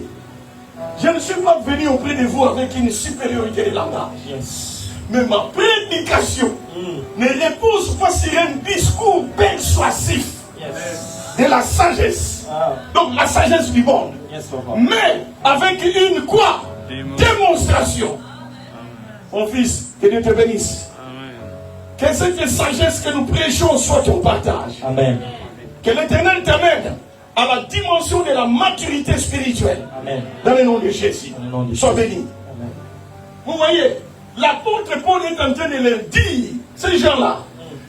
je ne suis pas venu auprès de vous avec une supériorité de langage. Yes. Mais ma prédication ne repose pas sur un discours persuasif Yes. de la sagesse. Ah. Donc la sagesse du monde. Yes, sir. Mais avec une quoi? Démonstration. Mon fils, que Dieu te bénisse. Que cette sagesse que nous prêchons soit ton partage. Amen. Que l'Éternel t'amène à la dimension de la maturité spirituelle. Amen. Dans le nom de Jésus. Dans le nom de Sois Jésus. béni. Amen. Vous voyez, l'apôtre Paul est en train de leur dire, ces gens-là,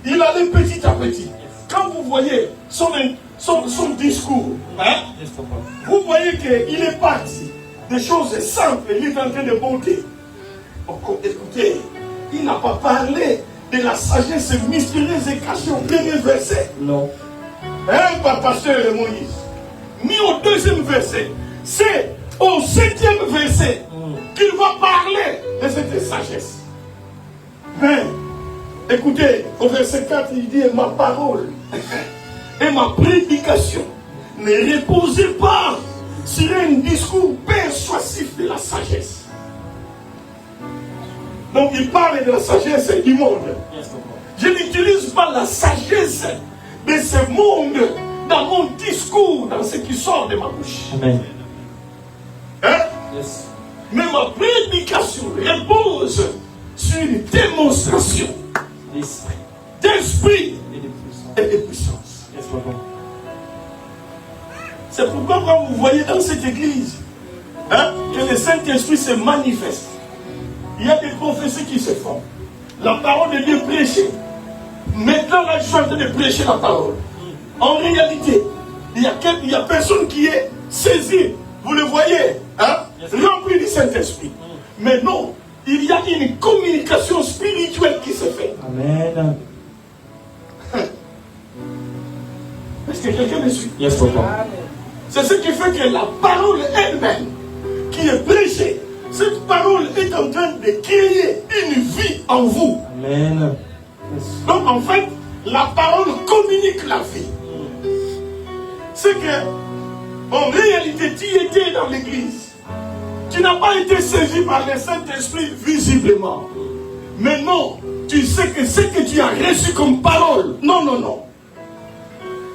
il allait petit à petit. Quand vous voyez son discours, hein, Yes, sir. vous voyez qu'il est parti des choses simples, il est en train de monter. Écoutez, il n'a pas parlé de la sagesse mystérieuse et cachée au premier verset. Non. Hein, par pasteur Moïse. Mis au deuxième verset. C'est au septième verset qu'il va parler de cette sagesse. Mais, écoutez, au verset 4, il dit, ma parole et ma prédication ne reposaient pas sur un discours persuasif de la sagesse. Donc il parle de la sagesse du monde. Yes, sir. Je n'utilise pas la sagesse de ce monde dans mon discours, dans ce qui sort de ma bouche. Amen. Hein? Yes. Mais ma prédication repose sur une démonstration L'esprit d'esprit et de puissance. et de puissance. Yes, sir. C'est pourquoi quand vous voyez dans cette église hein, que le Saint-Esprit se manifeste, il y a des prophéties qui se font. La parole de Dieu prêchée. Maintenant, là, je suis en train de prêcher la parole. En réalité, il n'y a personne qui est saisi. Vous le voyez, hein, rempli du Saint-Esprit. Mais non, il y a une communication spirituelle qui se fait. Amen. Est-ce que quelqu'un me suit? Yes, sir. C'est ce qui fait que la parole elle-même, qui est prêchée, cette parole est en train de créer une vie en vous. Amen. Yes. Donc en fait, la parole communique la vie. C'est que, en réalité, tu étais dans l'église. Tu n'as pas été saisi par le Saint-Esprit visiblement. Mais non, tu sais que ce que tu as reçu comme parole, non, non, non.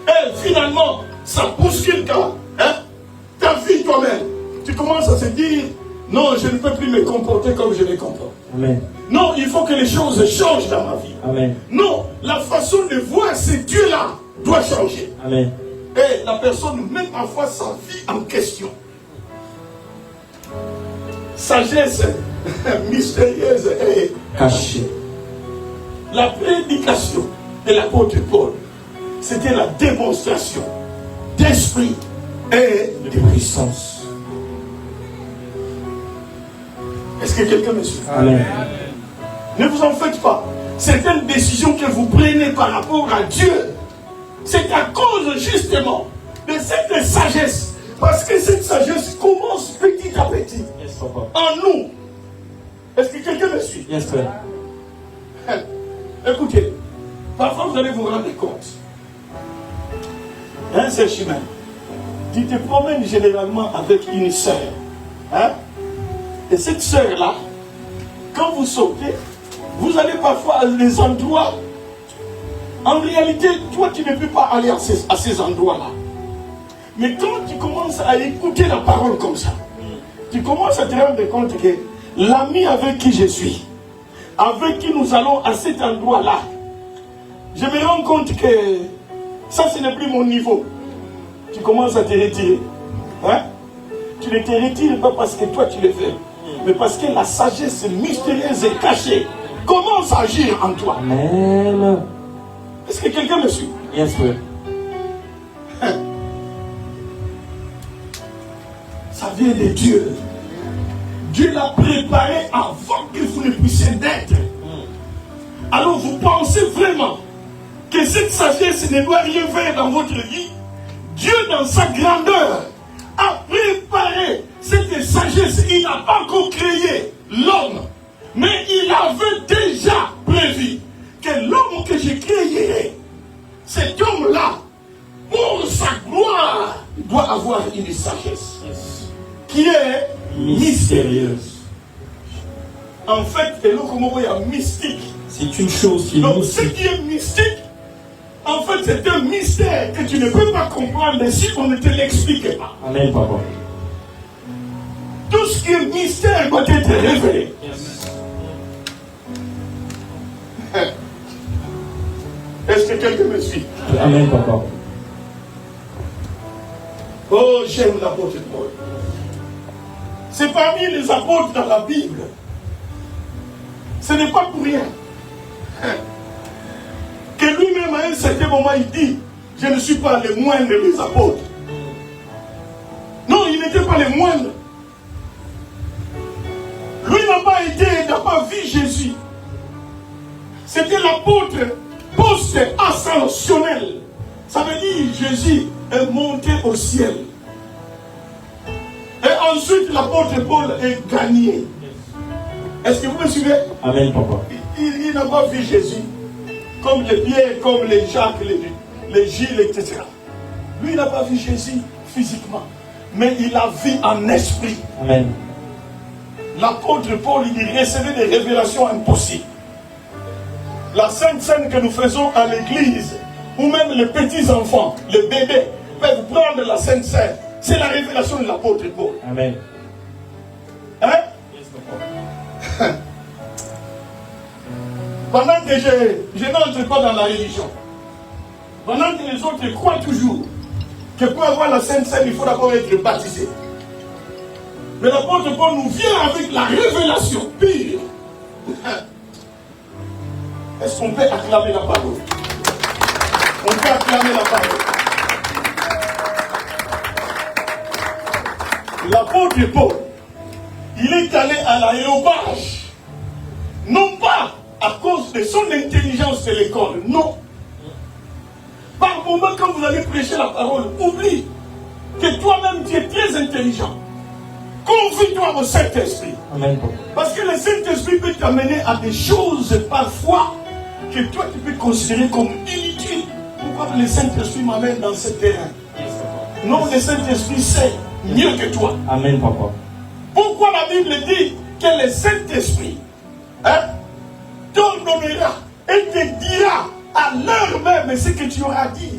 Et finalement, ça bouscule ta vie toi-même. Tu commences à se dire, non, je ne peux plus me comporter comme je me comporte. Amen. Non, il faut que les choses changent dans ma vie. Amen. Non, la façon de voir ce Dieu-là doit changer. Amen. Et la personne met parfois sa vie en question. Sagesse mystérieuse et Caché. la prédication de l'apôtre Paul, c'était la démonstration d'esprit et de puissance. Est-ce que quelqu'un me suit? Amen. Ne vous en faites pas. Certaines décisions que vous prenez par rapport à Dieu, c'est à cause justement de cette sagesse. Parce que cette sagesse commence petit à petit Yes, sir. en nous. Est-ce que quelqu'un me suit? Yes, sir. Écoutez, parfois vous allez vous rendre compte. Hein, c'est chemin. Tu te promènes généralement avec une sœur. Hein? Et cette sœur-là, quand vous sortez, vous allez parfois à des endroits. En réalité, toi, tu ne peux pas aller à ces endroits-là. Mais quand tu commences à écouter la parole comme ça, tu commences à te rendre compte que l'ami avec qui je suis, avec qui nous allons à cet endroit-là, je me rends compte que ça, ce n'est plus mon niveau. Tu commences à te retirer. Hein? Tu ne te retires pas parce que toi, tu le fais, mais parce que la sagesse mystérieuse et cachée commence à agir en toi. Amen. Est-ce que quelqu'un me suit? Yes, sir. Ça vient de Dieu. Dieu l'a préparé avant que vous ne puissiez naître. Alors vous pensez vraiment que cette sagesse ne doit rien faire dans votre vie? Dieu, dans sa grandeur, a préparé cette sagesse, il n'a pas encore créé l'homme. Mais il avait déjà prévu que l'homme que j'ai créé, cet homme-là, pour sa gloire, doit avoir une sagesse qui est mystérieuse. En fait, il y a mystique. C'est une chose qui est Donc, ce qui est mystique, en fait, c'est un mystère que tu ne peux pas comprendre si on ne te l'explique pas. Amen, papa. Tout ce qui est mystère doit être révélé. Est-ce que quelqu'un me suit? Amen, papa. Oh, j'aime l'apôtre Paul. C'est parmi les apôtres dans la Bible. Ce n'est pas pour rien que lui-même, à un certain moment, il dit: je ne suis pas le moindre des apôtres. Non, il n'était pas le moindre. Lui n'a pas vu Jésus. C'était l'apôtre post-ascensionnel. Ça veut dire Jésus est monté au ciel. Et ensuite, l'apôtre Paul est gagné. Est-ce que vous me suivez? Amen, papa. Il n'a pas vu Jésus comme les Pierre, comme les Jacques, les Gilles, etc. Lui, il n'a pas vu Jésus physiquement, mais il l'a vu en esprit. Amen. L'apôtre Paul, il recevait des révélations impossibles. La sainte scène que nous faisons à l'église, ou même les petits enfants, les bébés, peuvent prendre la sainte scène. C'est la révélation de l'apôtre Paul. Amen. Hein? Pendant que je n'entre pas dans la religion, pendant que les autres croient toujours que pour avoir la Sainte Seine, il faut d'abord être baptisé. Mais l'apôtre Paul nous vient avec la révélation pure. Est-ce qu'on peut acclamer la parole? On peut acclamer la parole. L'apôtre Paul, il est allé à l'aérobage, non pas à cause de son intelligence de l'école, non. Par moment, quand vous allez prêcher la parole, oublie que toi-même tu es très intelligent. Confie-toi au Saint-Esprit. Amen. Parce que le Saint-Esprit peut t'amener à des choses parfois que toi tu peux considérer comme inutiles. Pourquoi le Saint-Esprit m'amène dans ce terrain? Non, le Saint-Esprit sait mieux que toi. Amen, papa. Pourquoi la Bible dit que le Saint-Esprit t'ordonnera et te dira à l'heure même ce que tu auras dit?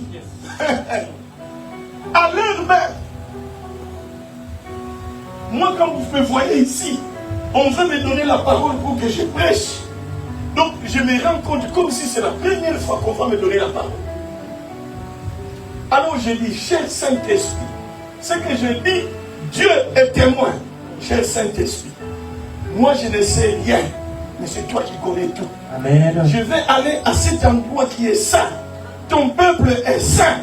À l'heure même. Moi, quand vous me voyez ici, on veut me donner la parole pour que je prêche. Donc, je me rends compte comme si c'est la première fois qu'on va me donner la parole. Alors, je dis, cher Saint-Esprit, ce que je dis, Dieu est témoin. Cher Saint-Esprit, moi, je ne sais rien, mais c'est toi qui connais tout. Amen. Je vais aller à cet endroit qui est saint. Ton peuple est saint.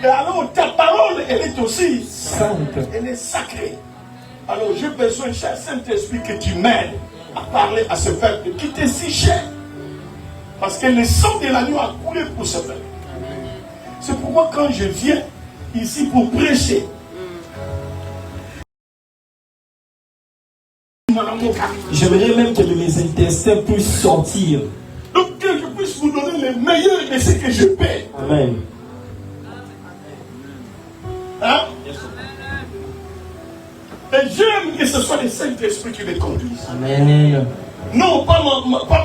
Et alors, ta parole, elle est aussi sainte. Elle est sacrée. Alors, j'ai besoin, cher Saint-Esprit, que tu m'aides à parler à ce peuple qui t'est si cher. Parce que le sang de l'agneau a coulé pour ce peuple. C'est pourquoi quand je viens ici pour prêcher, j'aimerais même que mes intestins puissent sortir. donc que je puisse vous donner le meilleur de ce que je paie. Amen. Hein? Et j'aime que ce soit le Saint-Esprit qui me conduise. Amen. Non, pas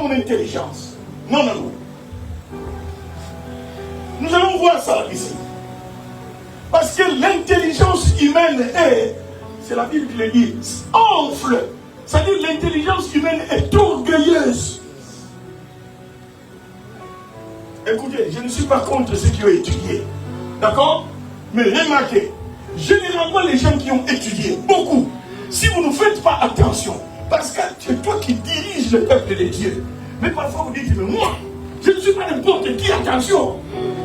mon intelligence. Non, non, non. Nous allons voir ça ici. Parce que l'intelligence humaine est, c'est la Bible qui le dit, enfle. C'est-à-dire l'intelligence humaine est orgueilleuse. Écoutez, je ne suis pas contre ceux qui ont étudié. D'accord? Mais remarquez, généralement les gens qui ont étudié, beaucoup, si vous ne faites pas attention, parce que c'est toi qui diriges le peuple de Dieu. Mais parfois vous dites, mais moi, je ne suis pas n'importe qui, attention.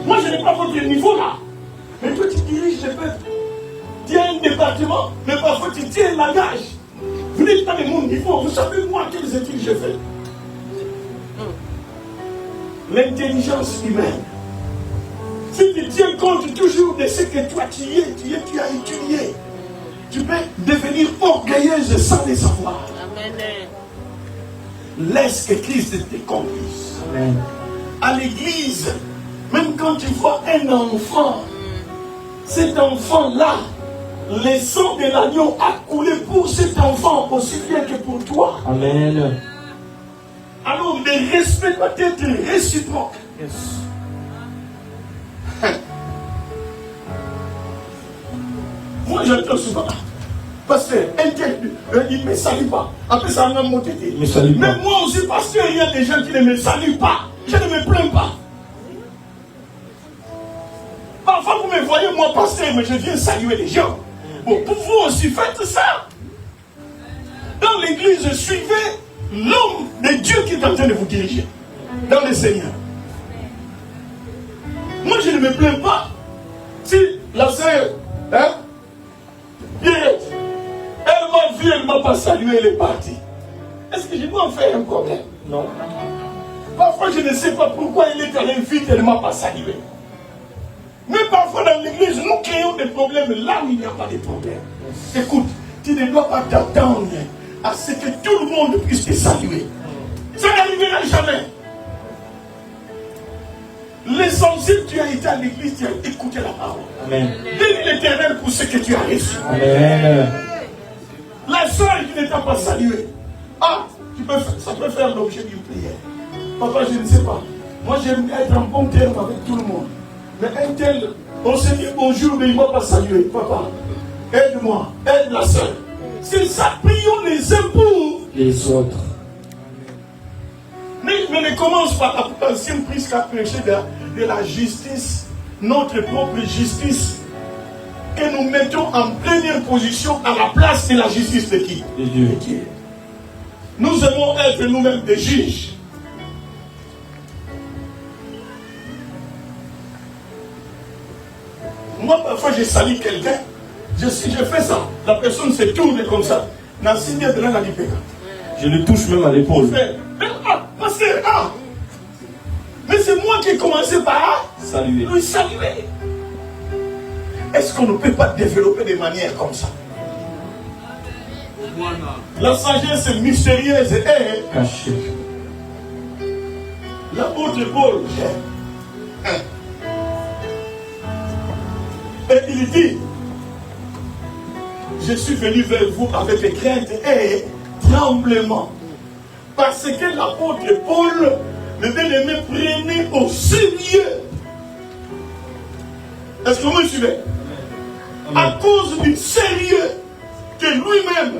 Moi, je n'ai pas votre niveau là. Mais toi, tu diriges le peuple. Tu as un département, mais parfois tu tiens un langage. Vous n'êtes pas de mon niveau. Vous savez, moi, quelles études j'ai fait. L'intelligence humaine. Si tu tiens compte toujours de ce que toi tu as étudié, Tu peux devenir orgueilleuse sans le savoir. Amen. Laisse que Christ te conduise. Amen. À l'église, même quand tu vois un enfant, cet enfant-là, le sang de l'agneau a coulé pour cet enfant aussi bien que pour toi. Amen. Alors le respect doit être réciproque. Yes. Moi j'entends souvent, pasteur, il ne me salue pas. Après ça, on a monté. Il me salue pas. Mais moi aussi, pasteur, il y a des gens qui ne me saluent pas. Je ne me plains pas. Parfois, vous me voyez, moi, pasteur, mais je viens saluer les gens. Bon, pour vous aussi, faites ça. Dans l'église, suivez l'homme de Dieu qui est en train de vous diriger. Dans le Seigneur. Moi, je ne me plains pas. Si la sœur, Pierrette, elle m'a vu, elle ne m'a pas salué, elle est partie. Est-ce que je dois en faire un problème? Non. Parfois, je ne sais pas pourquoi elle est allée vite, elle ne m'a pas salué. Mais parfois, dans l'église, nous créons des problèmes là où il n'y a pas de problème. Écoute, tu ne dois pas t'attendre à ce que tout le monde puisse te saluer. Ça n'arrivera jamais. L'essentiel, tu as été à l'église, tu as écouté la parole. Amen. Bénis l'Éternel pour ce que tu as reçu. Amen. La soeur qui ne t'a pas salué, ça peut faire l'objet d'une prière. Papa, je ne sais pas. Moi, j'aime être en bon terme avec tout le monde. Mais un tel, on s'est dit bonjour, mais il ne m'a pas salué. Papa, aide-moi, aide la soeur. C'est ça, prions les uns pour Les autres. Mais ne commence pas à l'ancienne prise qu'a prêché de la justice, notre propre justice, que nous mettons en première position à la place de la justice de qui? De Dieu. Nous aimons être nous-mêmes des juges. Moi, parfois, je salue quelqu'un. Je fais ça. La personne se tourne comme ça. Je le touche même à l'épaule. Pasteur, mais c'est moi qui ai commencé par Saluer. lui saluer. Est-ce qu'on ne peut pas développer des manières comme ça? La sagesse mystérieuse est Caché. l'apôtre Paul. Et il dit, je suis venu vers vous avec crainte et tremblement. Parce que l'apôtre Paul, le bien-aimé, prenait au sérieux. Est-ce que vous me suivez? À cause du sérieux que lui-même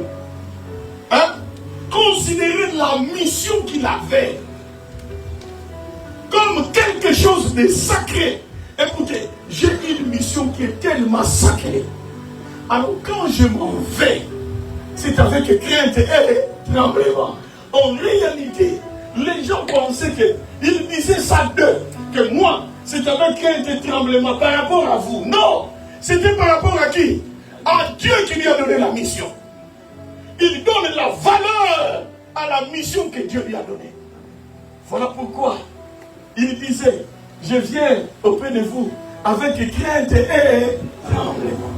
considérait la mission qu'il avait comme quelque chose de sacré. Écoutez, j'ai une mission qui est tellement sacrée. Alors quand je m'en vais, c'est avec crainte et tremblement. En réalité, les gens pensaient qu'il disait ça d'eux, que moi, c'est avec crainte et tremblement par rapport à vous. Non, c'était par rapport à qui? À Dieu qui lui a donné la mission. Il donne la valeur à la mission que Dieu lui a donnée. Voilà pourquoi il disait, je viens auprès de vous avec crainte et tremblement.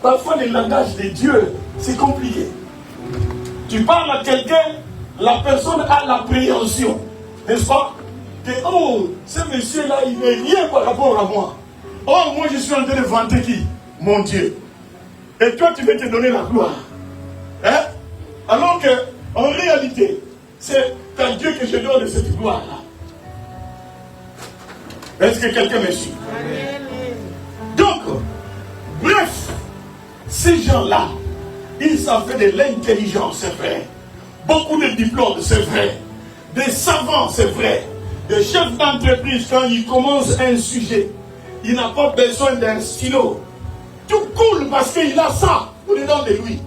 Parfois, le langage de Dieu, c'est compliqué. Tu parles à quelqu'un, la personne a l'appréhension, n'est-ce pas? Que, oh, ce monsieur-là, il n'est rien par rapport à moi. Oh, moi, je suis en train de vanter qui? Mon Dieu. Et toi, tu veux te donner la gloire. Hein? Alors que, en réalité, c'est à Dieu que je donne cette gloire-là. Est-ce que quelqu'un me suit? Donc, bref, ces gens-là, ils savent de l'intelligence, c'est vrai. Beaucoup de diplômes, c'est vrai. Des savants, c'est vrai. Des chefs d'entreprise, quand ils commencent un sujet, il n'a pas besoin d'un stylo. Tout coule parce qu'il a ça au-dedans de lui.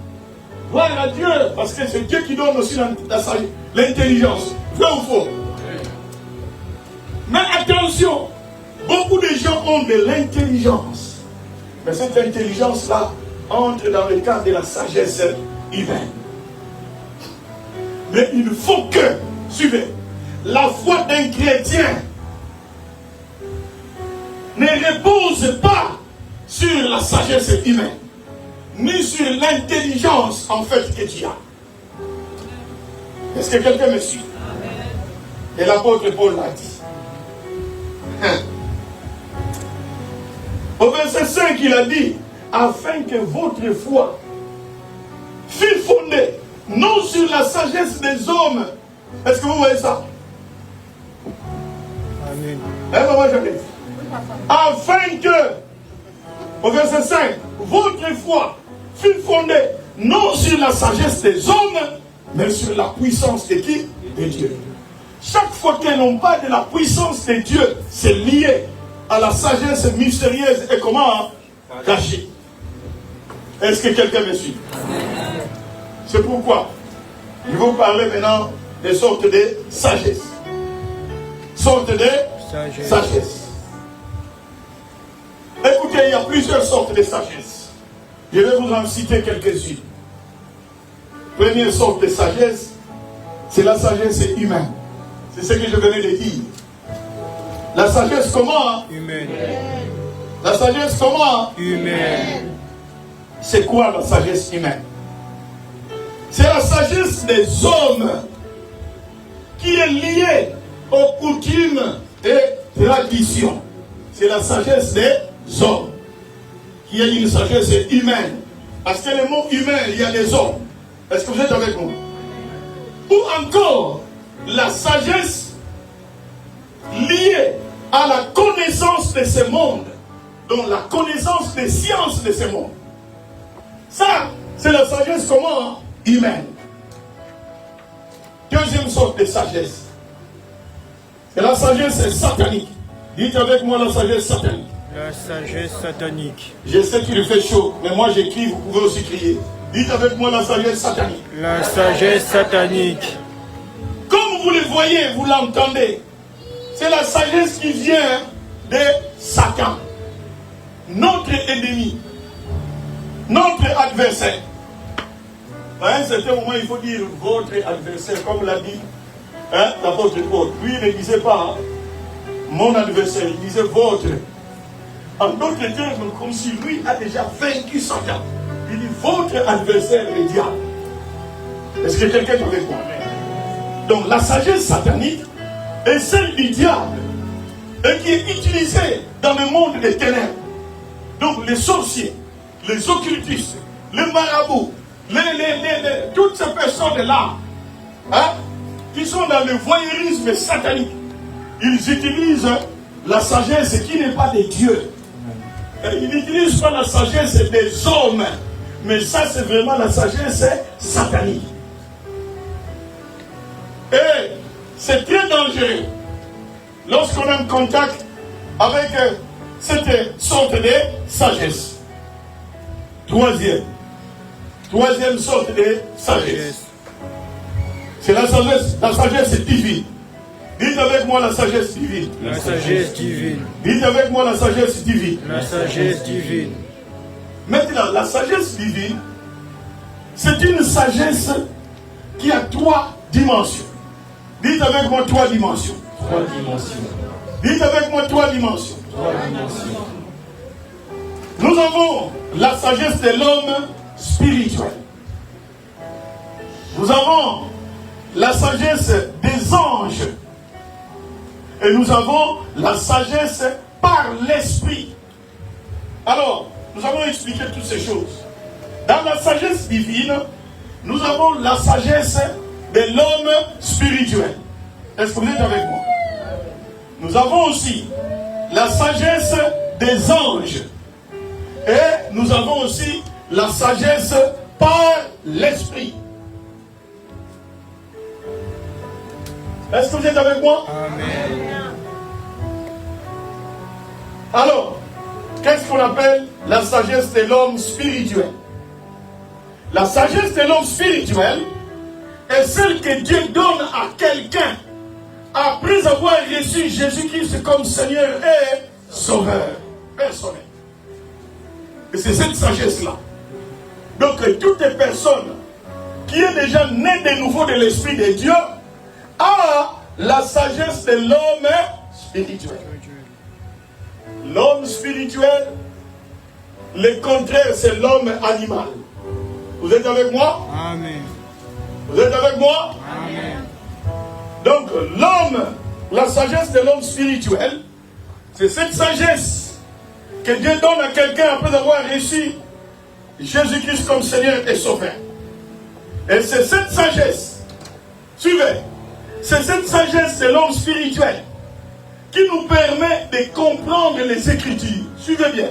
Gloire à Dieu, parce que c'est Dieu qui donne aussi l'intelligence. Vrai ou faux? Mais attention, beaucoup de gens ont de l'intelligence. Mais cette intelligence-là entre dans le cadre de la sagesse humaine. Mais il faut que, suivez, la foi d'un chrétien ne repose pas sur la sagesse humaine. ni sur l'intelligence en fait que tu as. Est-ce que quelqu'un me suit? Et l'apôtre Paul l'a dit. Au verset 5, il a dit, afin que votre foi fût fondée, non sur la sagesse des hommes. Est-ce que vous voyez ça? Amen. Afin que, au verset 5, votre foi fût fondée, non sur la sagesse des hommes, mais sur la puissance de qui? De Dieu. Chaque fois qu'elles n'ont pas de la puissance de Dieu, c'est lié à la sagesse mystérieuse et comment cachée. Est-ce que quelqu'un me suit? C'est pourquoi je vais vous parler maintenant des sortes de sagesse. Sortes de sagesse. Écoutez, il y a plusieurs sortes de sagesse. Je vais vous en citer quelques-unes. Première sorte de sagesse, c'est la sagesse humaine. C'est ce que je venais de dire. La sagesse comment? Humaine. La sagesse comment? Humaine. C'est quoi la sagesse humaine? C'est la sagesse des hommes qui est liée aux coutumes et traditions. C'est la sagesse des hommes qui est une sagesse humaine. Parce que le mot humain, il y a des hommes. Est-ce que vous êtes avec moi? Ou encore la sagesse liée à la connaissance de ce monde, donc la connaissance des sciences de ce monde. Ça, c'est la sagesse comment? Humaine. Deuxième sorte de sagesse, c'est la sagesse satanique. Dites avec moi la sagesse satanique. La sagesse satanique. Je sais qu'il fait chaud, mais moi j'écris, vous pouvez aussi crier. Dites avec moi la sagesse satanique. La sagesse satanique. Comme vous le voyez, vous l'entendez, c'est la sagesse qui vient de Satan, notre ennemi, notre adversaire. À un certain moment, il faut dire votre adversaire, comme l'a dit l'apôtre Paul. Lui, il ne disait pas mon adversaire, il disait votre. En d'autres termes, comme si lui a déjà vaincu Satan. Il dit votre adversaire, le diable. Est-ce que quelqu'un est avec moi? Donc la sagesse satanique est celle du diable et qui est utilisée dans le monde des ténèbres. Donc les sorciers, les occultistes, les marabouts, toutes ces personnes-là qui sont dans le voyeurisme satanique, ils utilisent la sagesse qui n'est pas de Dieu. Ils n'utilisent pas la sagesse des hommes, mais ça c'est vraiment la sagesse satanique. Et c'est très dangereux lorsqu'on a un contact avec cette sorte de sagesse. Troisième sorte de sagesse. C'est la sagesse divine. Dites avec moi la sagesse divine. La sagesse divine. Dites avec moi la sagesse divine. La sagesse divine. Maintenant, la sagesse divine, c'est une sagesse qui a 3 dimensions. Dites avec moi 3 dimensions. 3 dimensions. Dites avec moi 3 dimensions. 3 dimensions. Nous avons la sagesse de l'homme spirituel. Nous avons la sagesse des anges. Et nous avons la sagesse par l'esprit. Alors, nous allons expliquer toutes ces choses. Dans la sagesse divine, nous avons la sagesse de l'homme spirituel. Est-ce que vous êtes avec moi? Nous avons aussi la sagesse des anges. Et nous avons aussi la sagesse par l'esprit. Est-ce que vous êtes avec moi? Amen. Alors, qu'est-ce qu'on appelle la sagesse de l'homme spirituel? La sagesse de l'homme spirituel est celle que Dieu donne à quelqu'un après avoir reçu Jésus-Christ comme Seigneur et Sauveur personnel. Et c'est cette sagesse-là. Donc, toute personne qui est déjà née de nouveau de l'Esprit de Dieu a la sagesse de l'homme spirituel. L'homme spirituel Le contraire, c'est l'homme animal. Vous êtes avec moi? Amen. Vous êtes avec moi? Amen. Donc l'homme, la sagesse de l'homme spirituel, c'est cette sagesse que Dieu donne à quelqu'un après avoir reçu Jésus-Christ comme Seigneur et Sauveur. Et c'est cette sagesse, suivez, c'est cette sagesse de l'homme spirituel qui nous permet de comprendre les Écritures. Suivez bien.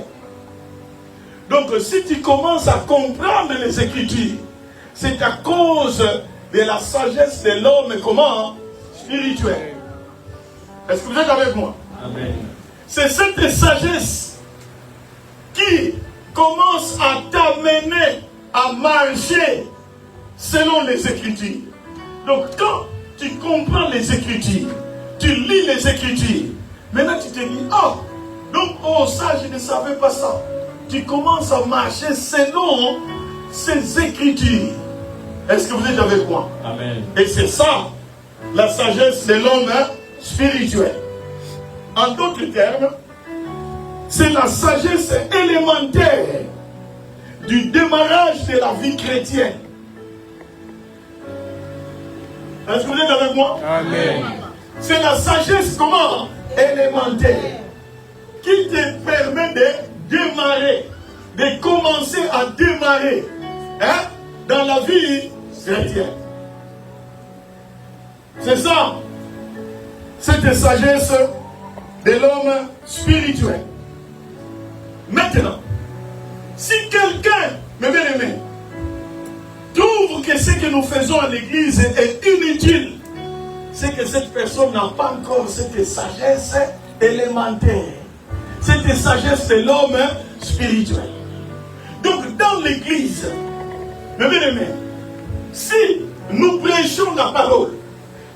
Donc si tu commences à comprendre les Écritures, c'est à cause de la sagesse de l'homme, comment? Spirituel. Est-ce que vous êtes avec moi? Amen. C'est cette sagesse qui commence à t'amener à marcher selon les Écritures. Donc quand tu comprends les Écritures, tu lis les Écritures, maintenant tu te dis, oh, donc oh ça je ne savais pas ça. Tu commences à marcher selon ces Écritures. Est-ce que vous êtes avec moi? Amen. Et c'est ça, la sagesse de l'homme spirituel. En d'autres termes, c'est la sagesse élémentaire du démarrage de la vie chrétienne. Est-ce que vous êtes avec moi? Amen. C'est la sagesse comment? Élémentaire. Qui te permet de démarrer, de commencer à démarrer dans la vie chrétienne. C'est ça. Cette sagesse de l'homme spirituel. Maintenant, si quelqu'un, mes bien-aimés, trouve que ce que nous faisons à l'église est inutile, c'est que cette personne n'a pas encore cette sagesse élémentaire. Cette sagesse de l'homme spirituel. Donc dans l'église, mes bien-aimés, si nous prêchons la parole,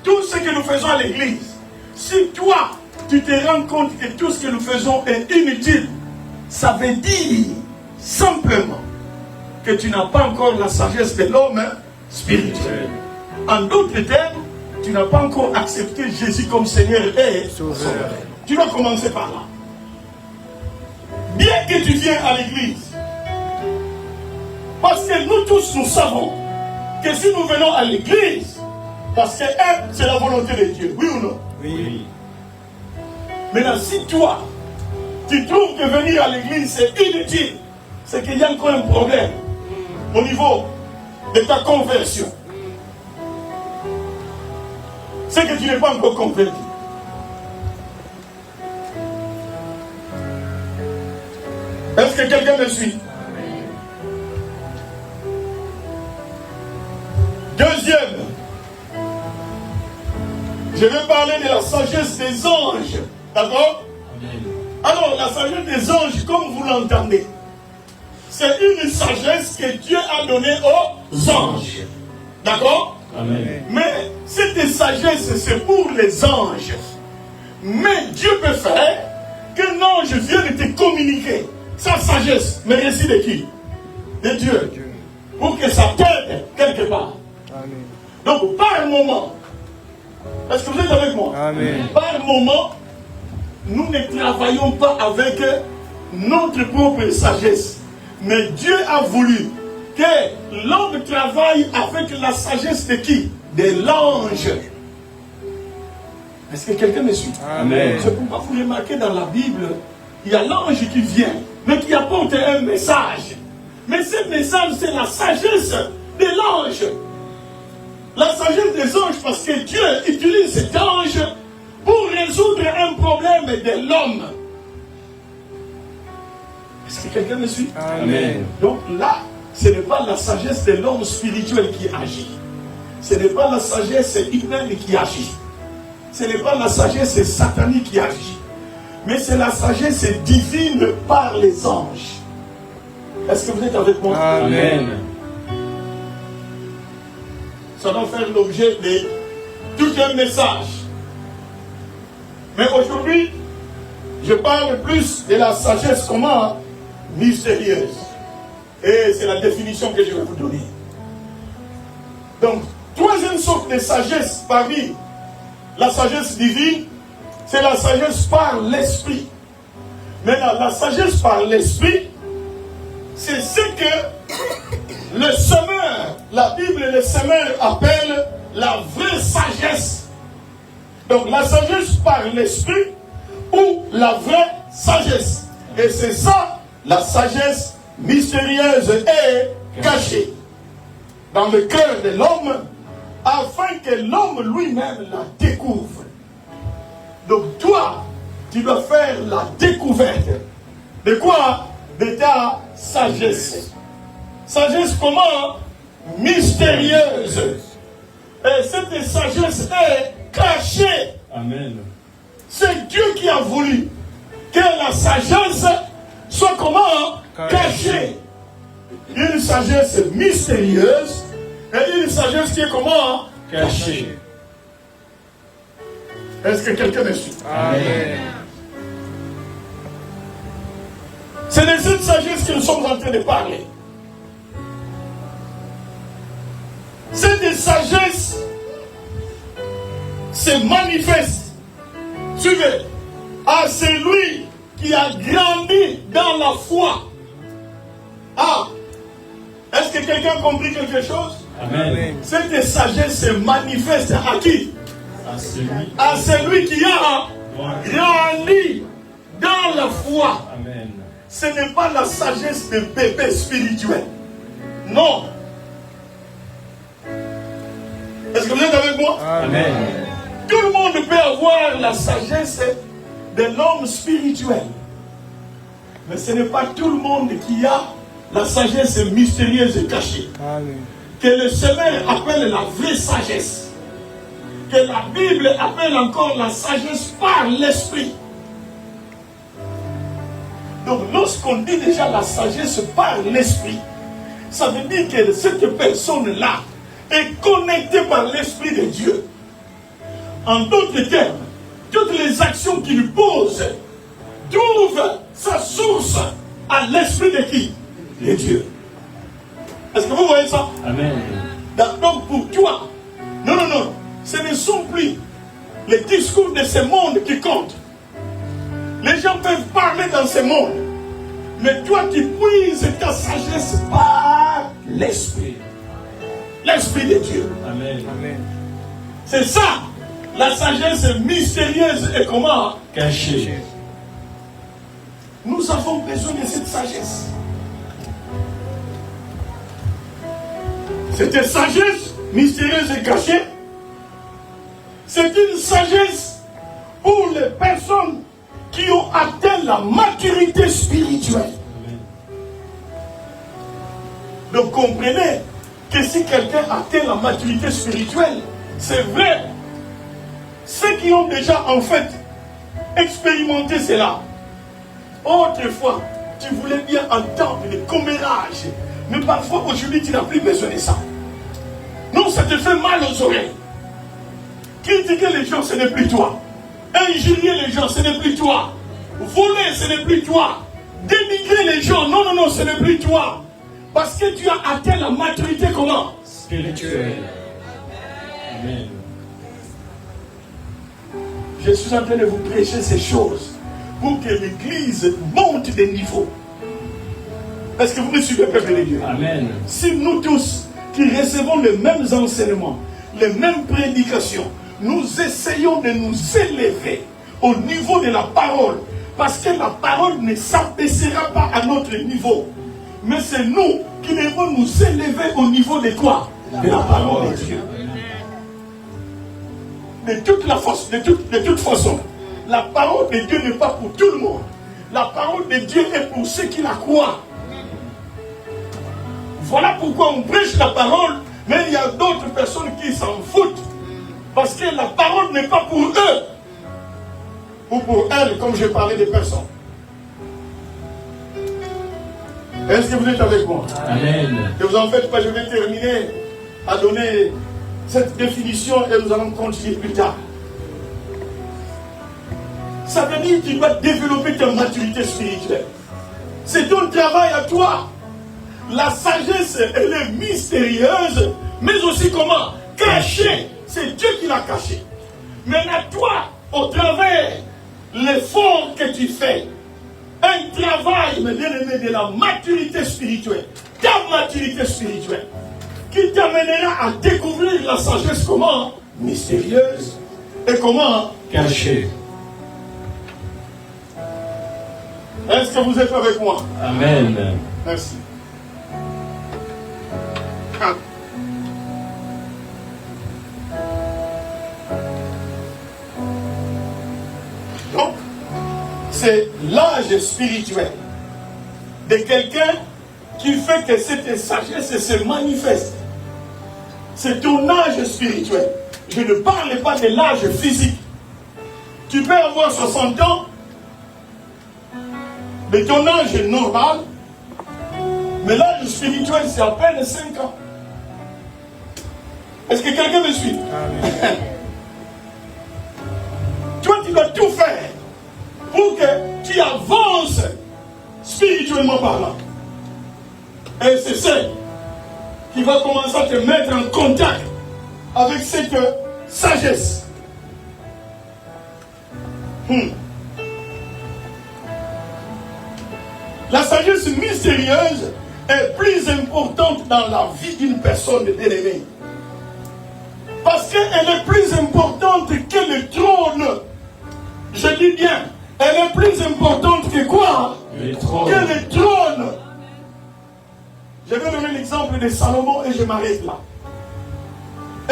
tout ce que nous faisons à l'église, si toi, tu te rends compte que tout ce que nous faisons est inutile, ça veut dire simplement que tu n'as pas encore la sagesse de l'homme spirituel. En d'autres termes, tu n'as pas encore accepté Jésus comme Seigneur et Sauveur. Tu dois commencer par là. Bien que tu viennes à l'église, parce que nous tous nous savons que si nous venons à l'église, parce que c'est la volonté de Dieu, oui ou non? Oui. Maintenant, si toi, tu trouves que venir à l'église c'est inutile, c'est qu'il y a encore un problème au niveau de ta conversion. C'est que tu n'es pas encore converti. Est-ce que quelqu'un me suit? Deuxième, je vais parler de la sagesse des anges. D'accord? Alors, la sagesse des anges, comme vous l'entendez, c'est une sagesse que Dieu a donnée aux anges. D'accord? Amen. Mais cette sagesse, c'est pour les anges. Mais Dieu peut faire qu'un ange vienne te communiquer sa sagesse. Mais récit de qui? De Dieu. Pour que ça t'aide quelque part. Amen. Donc, par moment, est-ce que vous êtes avec moi? Amen. Par moment, nous ne travaillons pas avec notre propre sagesse. Mais Dieu a voulu que l'homme travaille avec la sagesse de qui? De l'ange. Est-ce que quelqu'un me suit? Amen. C'est pourquoi vous remarquez dans la Bible, il y a l'ange qui vient, mais qui apporte un message. Mais ce message, c'est la sagesse de l'ange. La sagesse des anges, parce que Dieu utilise cet ange pour résoudre un problème de l'homme. Est-ce que quelqu'un me suit? Amen. Donc là, ce n'est pas la sagesse de l'homme spirituel qui agit. Ce n'est pas la sagesse humaine qui agit. Ce n'est pas la sagesse satanique qui agit. Mais c'est la sagesse divine par les anges. Est-ce que vous êtes avec moi? Amen. Ça doit faire l'objet de tout un message. Mais aujourd'hui, je parle plus de la sagesse comment? Mystérieuse. Et c'est la définition que je vais vous donner. Donc, troisième sorte de sagesse parmi la sagesse divine, c'est la sagesse par l'esprit. Maintenant, la sagesse par l'esprit, c'est ce que le semeur, la Bible et le semeur appellent la vraie sagesse. Donc la sagesse par l'esprit ou la vraie sagesse. Et c'est ça, la sagesse mystérieuse et cachée dans le cœur de l'homme, afin que l'homme lui-même la découvre. Donc toi, tu dois faire la découverte. De quoi? De ta sagesse. Sagesse comment? Mystérieuse. Et cette sagesse est cachée. Amen. C'est Dieu qui a voulu que la sagesse soit comment? Cachée. Une sagesse mystérieuse et une sagesse qui est comment? Cachée. Est-ce que quelqu'un me suit? Amen. C'est de cette sagesse que nous sommes en train de parler. Cette sagesse se manifeste, suivez, à celui qui a grandi dans la foi. Ah, est-ce que quelqu'un a compris quelque chose? Amen. Cette sagesse se manifeste à qui? À celui À celui qui a grandi dans la foi. Amen. Ce n'est pas la sagesse de bébé spirituel. Non. Est-ce que vous êtes avec moi? Amen. Tout le monde peut avoir la sagesse de l'homme spirituel. Mais ce n'est pas tout le monde qui a la sagesse mystérieuse et cachée. Amen. Que le semeur appelle la vraie sagesse. Que la Bible appelle encore la sagesse par l'esprit. Donc lorsqu'on dit déjà la sagesse par l'esprit, ça veut dire que cette personne-là est connectée par l'esprit de Dieu. En d'autres termes, toutes les actions qu'il pose trouvent sa source à l'esprit de qui? De Dieu. Est-ce que vous voyez ça? Amen. Donc pour toi, non, ce ne sont plus les discours de ce monde qui comptent. Les gens peuvent parler dans ce monde, mais toi tu puises ta sagesse par l'esprit. L'esprit de Dieu. Amen. Amen. C'est ça, la sagesse mystérieuse et comment? Caché. Nous avons besoin de cette sagesse. Cette sagesse mystérieuse et cachée, c'est une sagesse pour les personnes qui ont atteint la maturité spirituelle. Donc comprenez que si quelqu'un atteint la maturité spirituelle, c'est vrai. Ceux qui ont déjà en fait expérimenté cela, autrefois, tu voulais bien entendre des commérages, mais parfois aujourd'hui tu n'as plus besoin de ça. Non, ça te fait mal aux oreilles. Critiquer les gens, ce n'est plus toi. Injurier les gens, ce n'est plus toi. Voler, ce n'est plus toi. Dénigrer les gens, non, ce n'est plus toi. Parce que tu as atteint la maturité comment? Spirituel. Amen. Je suis en train de vous prêcher ces choses pour que l'Église monte de niveau. Est-ce que vous me suivez, peuple de Dieu? Amen. Si nous tous qui recevons les mêmes enseignements, les mêmes prédications, nous essayons de nous élever au niveau de la parole, parce que la parole ne s'abaissera pas à notre niveau, mais c'est nous qui devons nous élever au niveau de quoi? De la parole de Dieu. De toute façon, la parole de Dieu n'est pas pour tout le monde. La parole de Dieu est pour ceux qui la croient. Voilà pourquoi on prêche la parole, mais il y a d'autres personnes qui s'en foutent. Parce que la parole n'est pas pour eux. Ou pour elles, comme je parlais des personnes. Est-ce que vous êtes avec moi? Amen. Ne vous en faites pas, je vais terminer à donner cette définition et nous allons continuer plus tard. Ça veut dire que tu dois développer ta maturité spirituelle. C'est ton travail à toi. La sagesse, elle est mystérieuse, mais aussi comment? Cachée. C'est Dieu qui l'a cachée. Maintenant, toi, au travers l'effort que tu fais, un travail, mes bien-aimés, de la maturité spirituelle, ta maturité spirituelle, qui t'amènera à découvrir la sagesse comment mystérieuse et comment Caché. Est-ce que vous êtes avec moi? Amen. Merci. Ah. Donc, c'est l'âge spirituel de quelqu'un qui fait que cette sagesse se manifeste. C'est ton âge spirituel. Je ne parle pas de l'âge physique. Tu peux avoir 60 ans, mais ton âge est normal. Mais l'âge spirituel, c'est à peine 5 ans. Est-ce que quelqu'un me suit? Toi, tu dois tout faire pour que tu avances spirituellement parlant. Et c'est ça qui va commencer à te mettre en contact avec cette sagesse. La sagesse mystérieuse est plus importante dans la vie d'une personne bien-aimée. Parce qu'elle est plus importante que le trône. Je dis bien, elle est plus importante que quoi? Le trône. Que le trône. Je vais donner l'exemple de Salomon et je m'arrête là.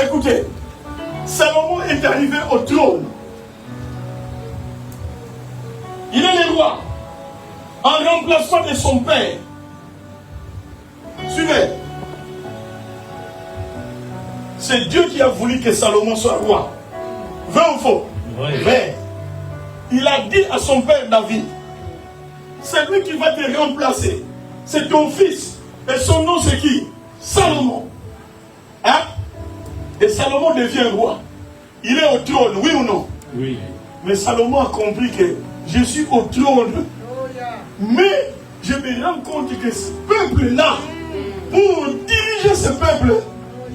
Écoutez, Salomon est arrivé au trône. Il est le roi en remplacement de son père. Suivez. C'est Dieu qui a voulu que Salomon soit roi. Vrai ou faux? Vrai. Il a dit à son père David, c'est lui qui va te remplacer. C'est ton fils. Et son nom c'est qui? Salomon. Hein? Et Salomon devient roi. Il est au trône, oui ou non? Oui. Mais Salomon a compris que je suis au trône. Mais je me rends compte que ce peuple-là, pour diriger ce peuple,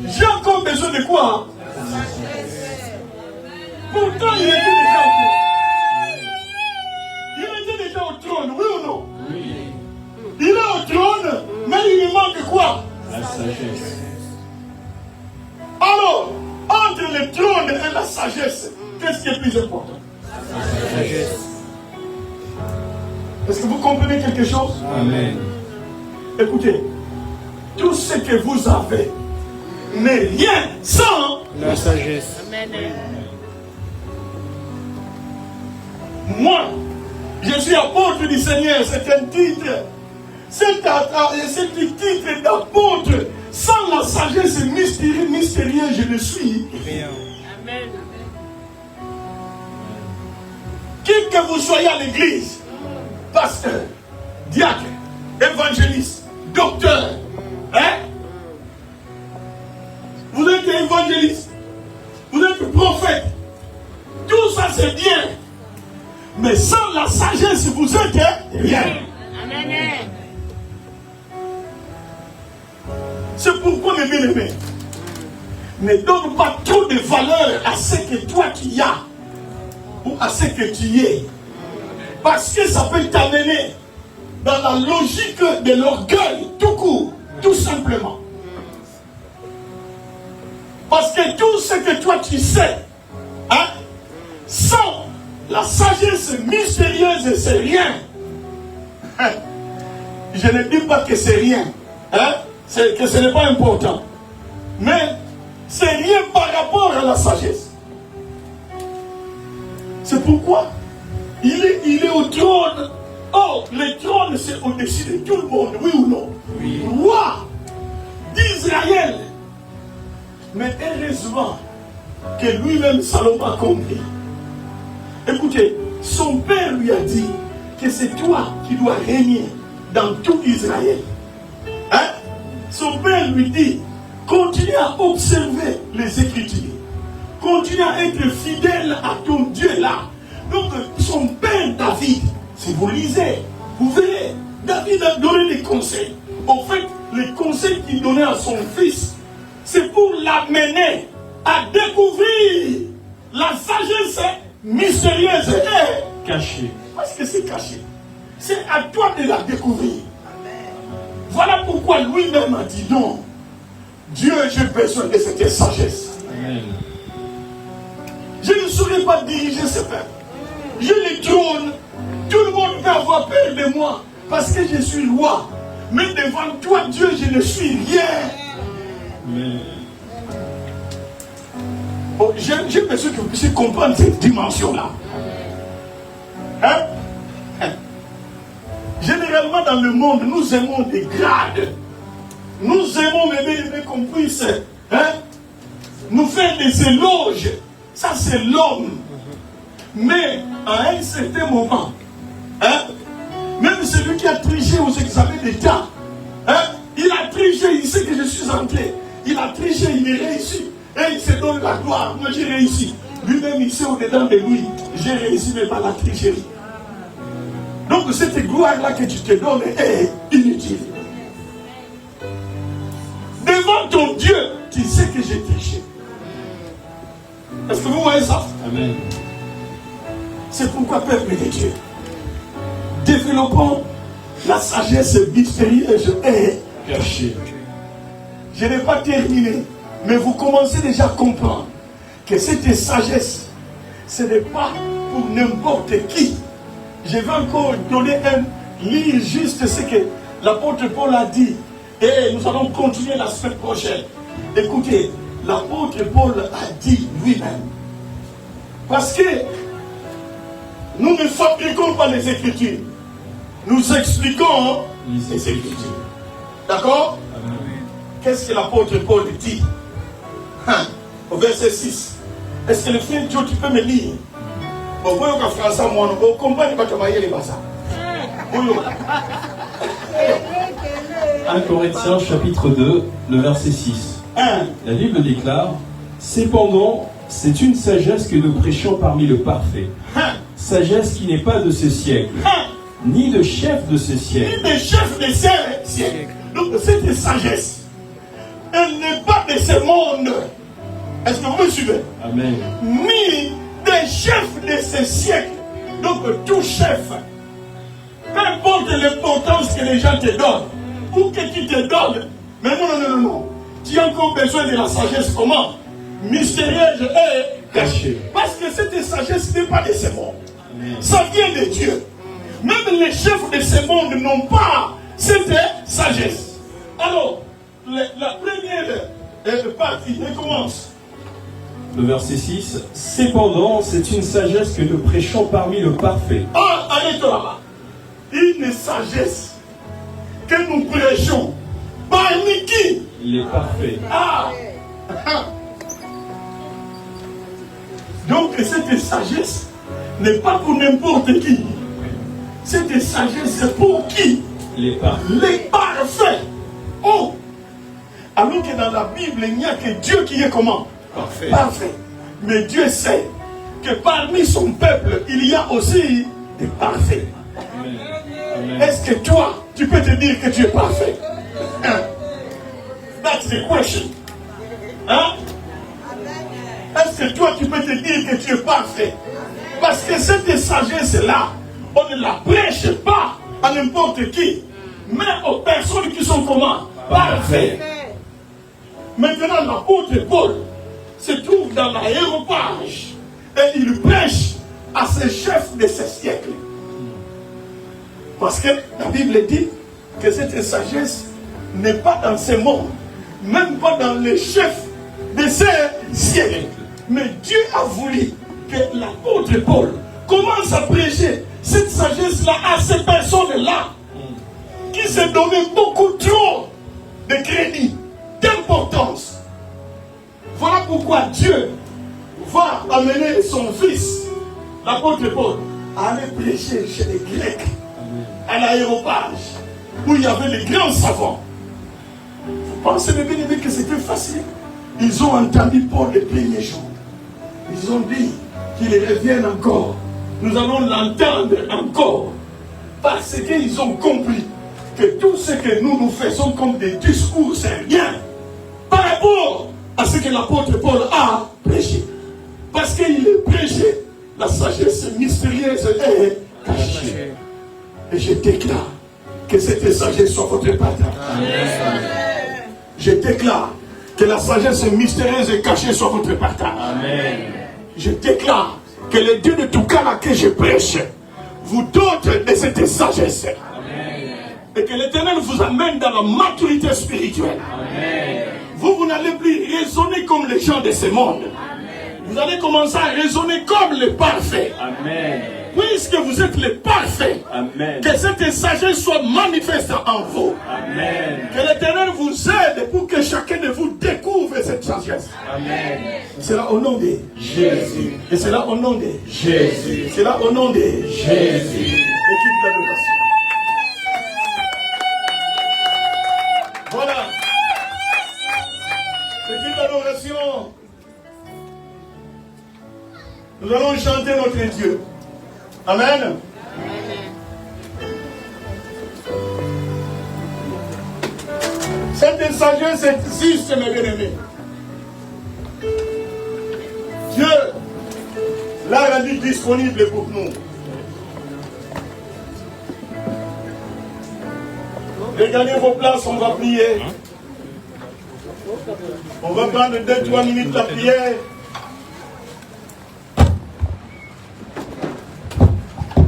j'ai encore besoin de quoi? Pourtant, il était déjà au trône. Il était déjà au trône, oui ou non? Oui. Il est au trône, mais il lui manque quoi? La sagesse. Alors, entre le trône et la sagesse, qu'est-ce qui est plus important? La sagesse. Est-ce que vous comprenez quelque chose? Amen. Écoutez, tout ce que vous avez n'est rien sans La sagesse. moi. Je suis apôtre du Seigneur, c'est un titre. C'est titre d'apôtre. Sans la sagesse mystérieuse, je ne suis Rien. Amen. Qui que vous soyez à l'église, pasteur, diacre, évangéliste, docteur, hein? Vous êtes évangéliste, vous êtes prophète, tout ça c'est bien. Mais sans la sagesse, vous êtes rien. Amen. C'est pourquoi, mes bien-aimés, ne donne pas trop de valeur à ce que toi tu as ou à ce que tu es. Parce que ça peut t'amener dans la logique de l'orgueil, tout court, tout simplement. Parce que tout ce que toi tu sais, hein, sans la sagesse mystérieuse, c'est rien. Je ne dis pas que c'est rien, hein, que ce n'est pas important. Mais c'est rien par rapport à la sagesse. C'est pourquoi il est au trône. Oh, le trône c'est au-dessus de tout le monde, oui ou non? Oui. Roi d'Israël. Mais heureusement que lui-même Salomon a compris. Écoutez, son père lui a dit que c'est toi qui dois régner dans tout Israël. Hein? Son père lui dit, continue à observer les Écritures. Continue à être fidèle à ton Dieu là. Donc son père David, si vous lisez, vous verrez, David a donné des conseils. En fait, les conseils qu'il donnait à son fils, c'est pour l'amener à découvrir la sagesse mystérieuse et Caché. parce que c'est caché. C'est à toi de la découvrir. Voilà pourquoi lui-même a dit non. Dieu, j'ai besoin de cette sagesse. Amen. Je ne saurais pas diriger ce peuple. Je les trône. Tout le monde peut avoir peur de moi parce que je suis roi. Mais devant toi, Dieu, je ne suis rien. Amen. Oh, j'ai besoin que vous puissiez comprendre cette dimension-là. Hein? Généralement dans le monde, nous aimons des grades. Nous aimons, mais qu'on puisse nous faire des éloges. Ça, c'est l'homme. Mais à un certain moment, même celui qui a triché aux examens d'État, il a triché, il sait que je suis entré. Il a triché, il est réussi. Et il se donne la gloire. Moi, j'ai réussi. Lui-même, il sait au-dedans de lui. J'ai réussi, mais pas la tricherie. Donc, cette gloire-là que tu te donnes est inutile. Devant ton Dieu, tu sais que j'ai triché. Est-ce que vous voyez ça? Amen. C'est pourquoi, peuple de Dieu, développons la sagesse mystérieuse et cachée. Je n'ai pas terminé, mais vous commencez déjà à comprendre que cette sagesse, ce n'est pas pour n'importe qui. Je vais encore lire juste ce que l'apôtre Paul a dit. Et nous allons continuer la semaine prochaine. Écoutez, l'apôtre Paul a dit lui-même. Parce que nous ne fabriquons pas les Écritures. Nous expliquons les Écritures. D'accord? Qu'est-ce que l'apôtre Paul dit? Au verset 6. Est-ce que le frère Dieu, tu peux me lire? Bon, vous voyez qu'en français, moi, nous comprenons pas comment il est passé. 1 Corinthiens chapitre 2, le verset 6. La Bible déclare: cependant, c'est une sagesse que nous prêchons parmi le parfait. Sagesse qui n'est pas de ce siècle, ni de chef de ce siècle. Ni de chef de ce siècle. Donc cette sagesse, elle n'est pas de ce monde. Est-ce que vous me suivez? Amen. Ni des chefs de ce siècle. Donc tout chef, peu importe l'importance que les gens te donnent, ou que tu te donnes, mais non. Tu as encore besoin de la sagesse comment? Mystérieuse et cachée. Parce que cette sagesse n'est pas de ce monde. Ça vient de Dieu. Même les chefs de ce monde n'ont pas cette sagesse. Alors, la première partie, elle commence. Le verset 6. Cependant, c'est une sagesse que nous prêchons parmi le parfait. Ah, allez-toi là-bas. Une sagesse que nous prêchons parmi qui? Les parfaits. Ah! Donc cette sagesse n'est pas pour n'importe qui. Cette sagesse c'est pour qui? Les parfaits. Les parfaits. Oh! Alors que dans la Bible, il n'y a que Dieu qui est comment? Parfait. Parfait. Mais Dieu sait que parmi son peuple, il y a aussi des parfaits. Amen. Amen. Est-ce que toi, tu peux te dire que tu es parfait? That's the question. Hein? Est-ce que toi, tu peux te dire que tu es parfait? Parce que cette sagesse-là, on ne la prêche pas à n'importe qui, mais aux personnes qui sont comment? Parfaites. Maintenant, l'apôtre Paul se trouve dans l'aéropage et il prêche à ces chefs de ce siècle. Parce que la Bible dit que cette sagesse n'est pas dans ce monde, même pas dans les chefs de ce siècle. Mais Dieu a voulu que l'apôtre Paul commence à prêcher cette sagesse-là à ces personnes-là qui se donnaient beaucoup trop de crédit, d'importance. Voilà pourquoi Dieu va amener son fils, l'apôtre Paul, à aller prêcher chez les Grecs, à l'aéropage, où il y avait les grands savants. Vous pensez, mes bien-aimés, que c'était facile? Ils ont entendu Paul les premiers jours. Ils ont dit qu'il revienne encore. Nous allons l'entendre encore. Parce qu'ils ont compris que tout ce que nous faisons comme des discours, c'est rien par rapport à ce que l'apôtre Paul a prêché. Parce qu'il a prêché la sagesse mystérieuse et cachée. Et je déclare que cette sagesse soit votre partage. Je déclare que la sagesse mystérieuse et cachée soit votre partage. Amen. Je déclare que le Dieu de tout cas que je prêche vous dote de cette sagesse. Amen. Et que l'Éternel vous amène dans la maturité spirituelle. Amen. Vous n'allez plus raisonner comme les gens de ce monde. Amen. Vous allez commencer à raisonner comme les parfaits. Amen. Puisque vous êtes les parfaits, amen, que cette sagesse soit manifeste en vous. Amen. Que l'Éternel vous aide pour que chacun de vous découvre cette sagesse. Amen. C'est là au nom de Jésus. Et c'est là au nom de Jésus. C'est là au nom de Jésus. Équipe d'adoration. Voilà. Équipe d'adoration. Nous allons chanter notre Dieu. Amen. Cette sagesse existe, mes bien-aimés. Dieu l'a rendu disponible pour nous. Regardez vos places, on va prier. On va prendre 2-3 minutes la prière.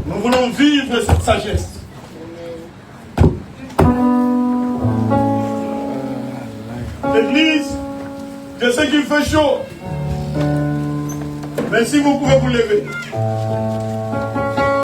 Nous voulons vivre cette sagesse. L'église, je sais qu'il fait chaud. Mais si vous pouvez vous lever.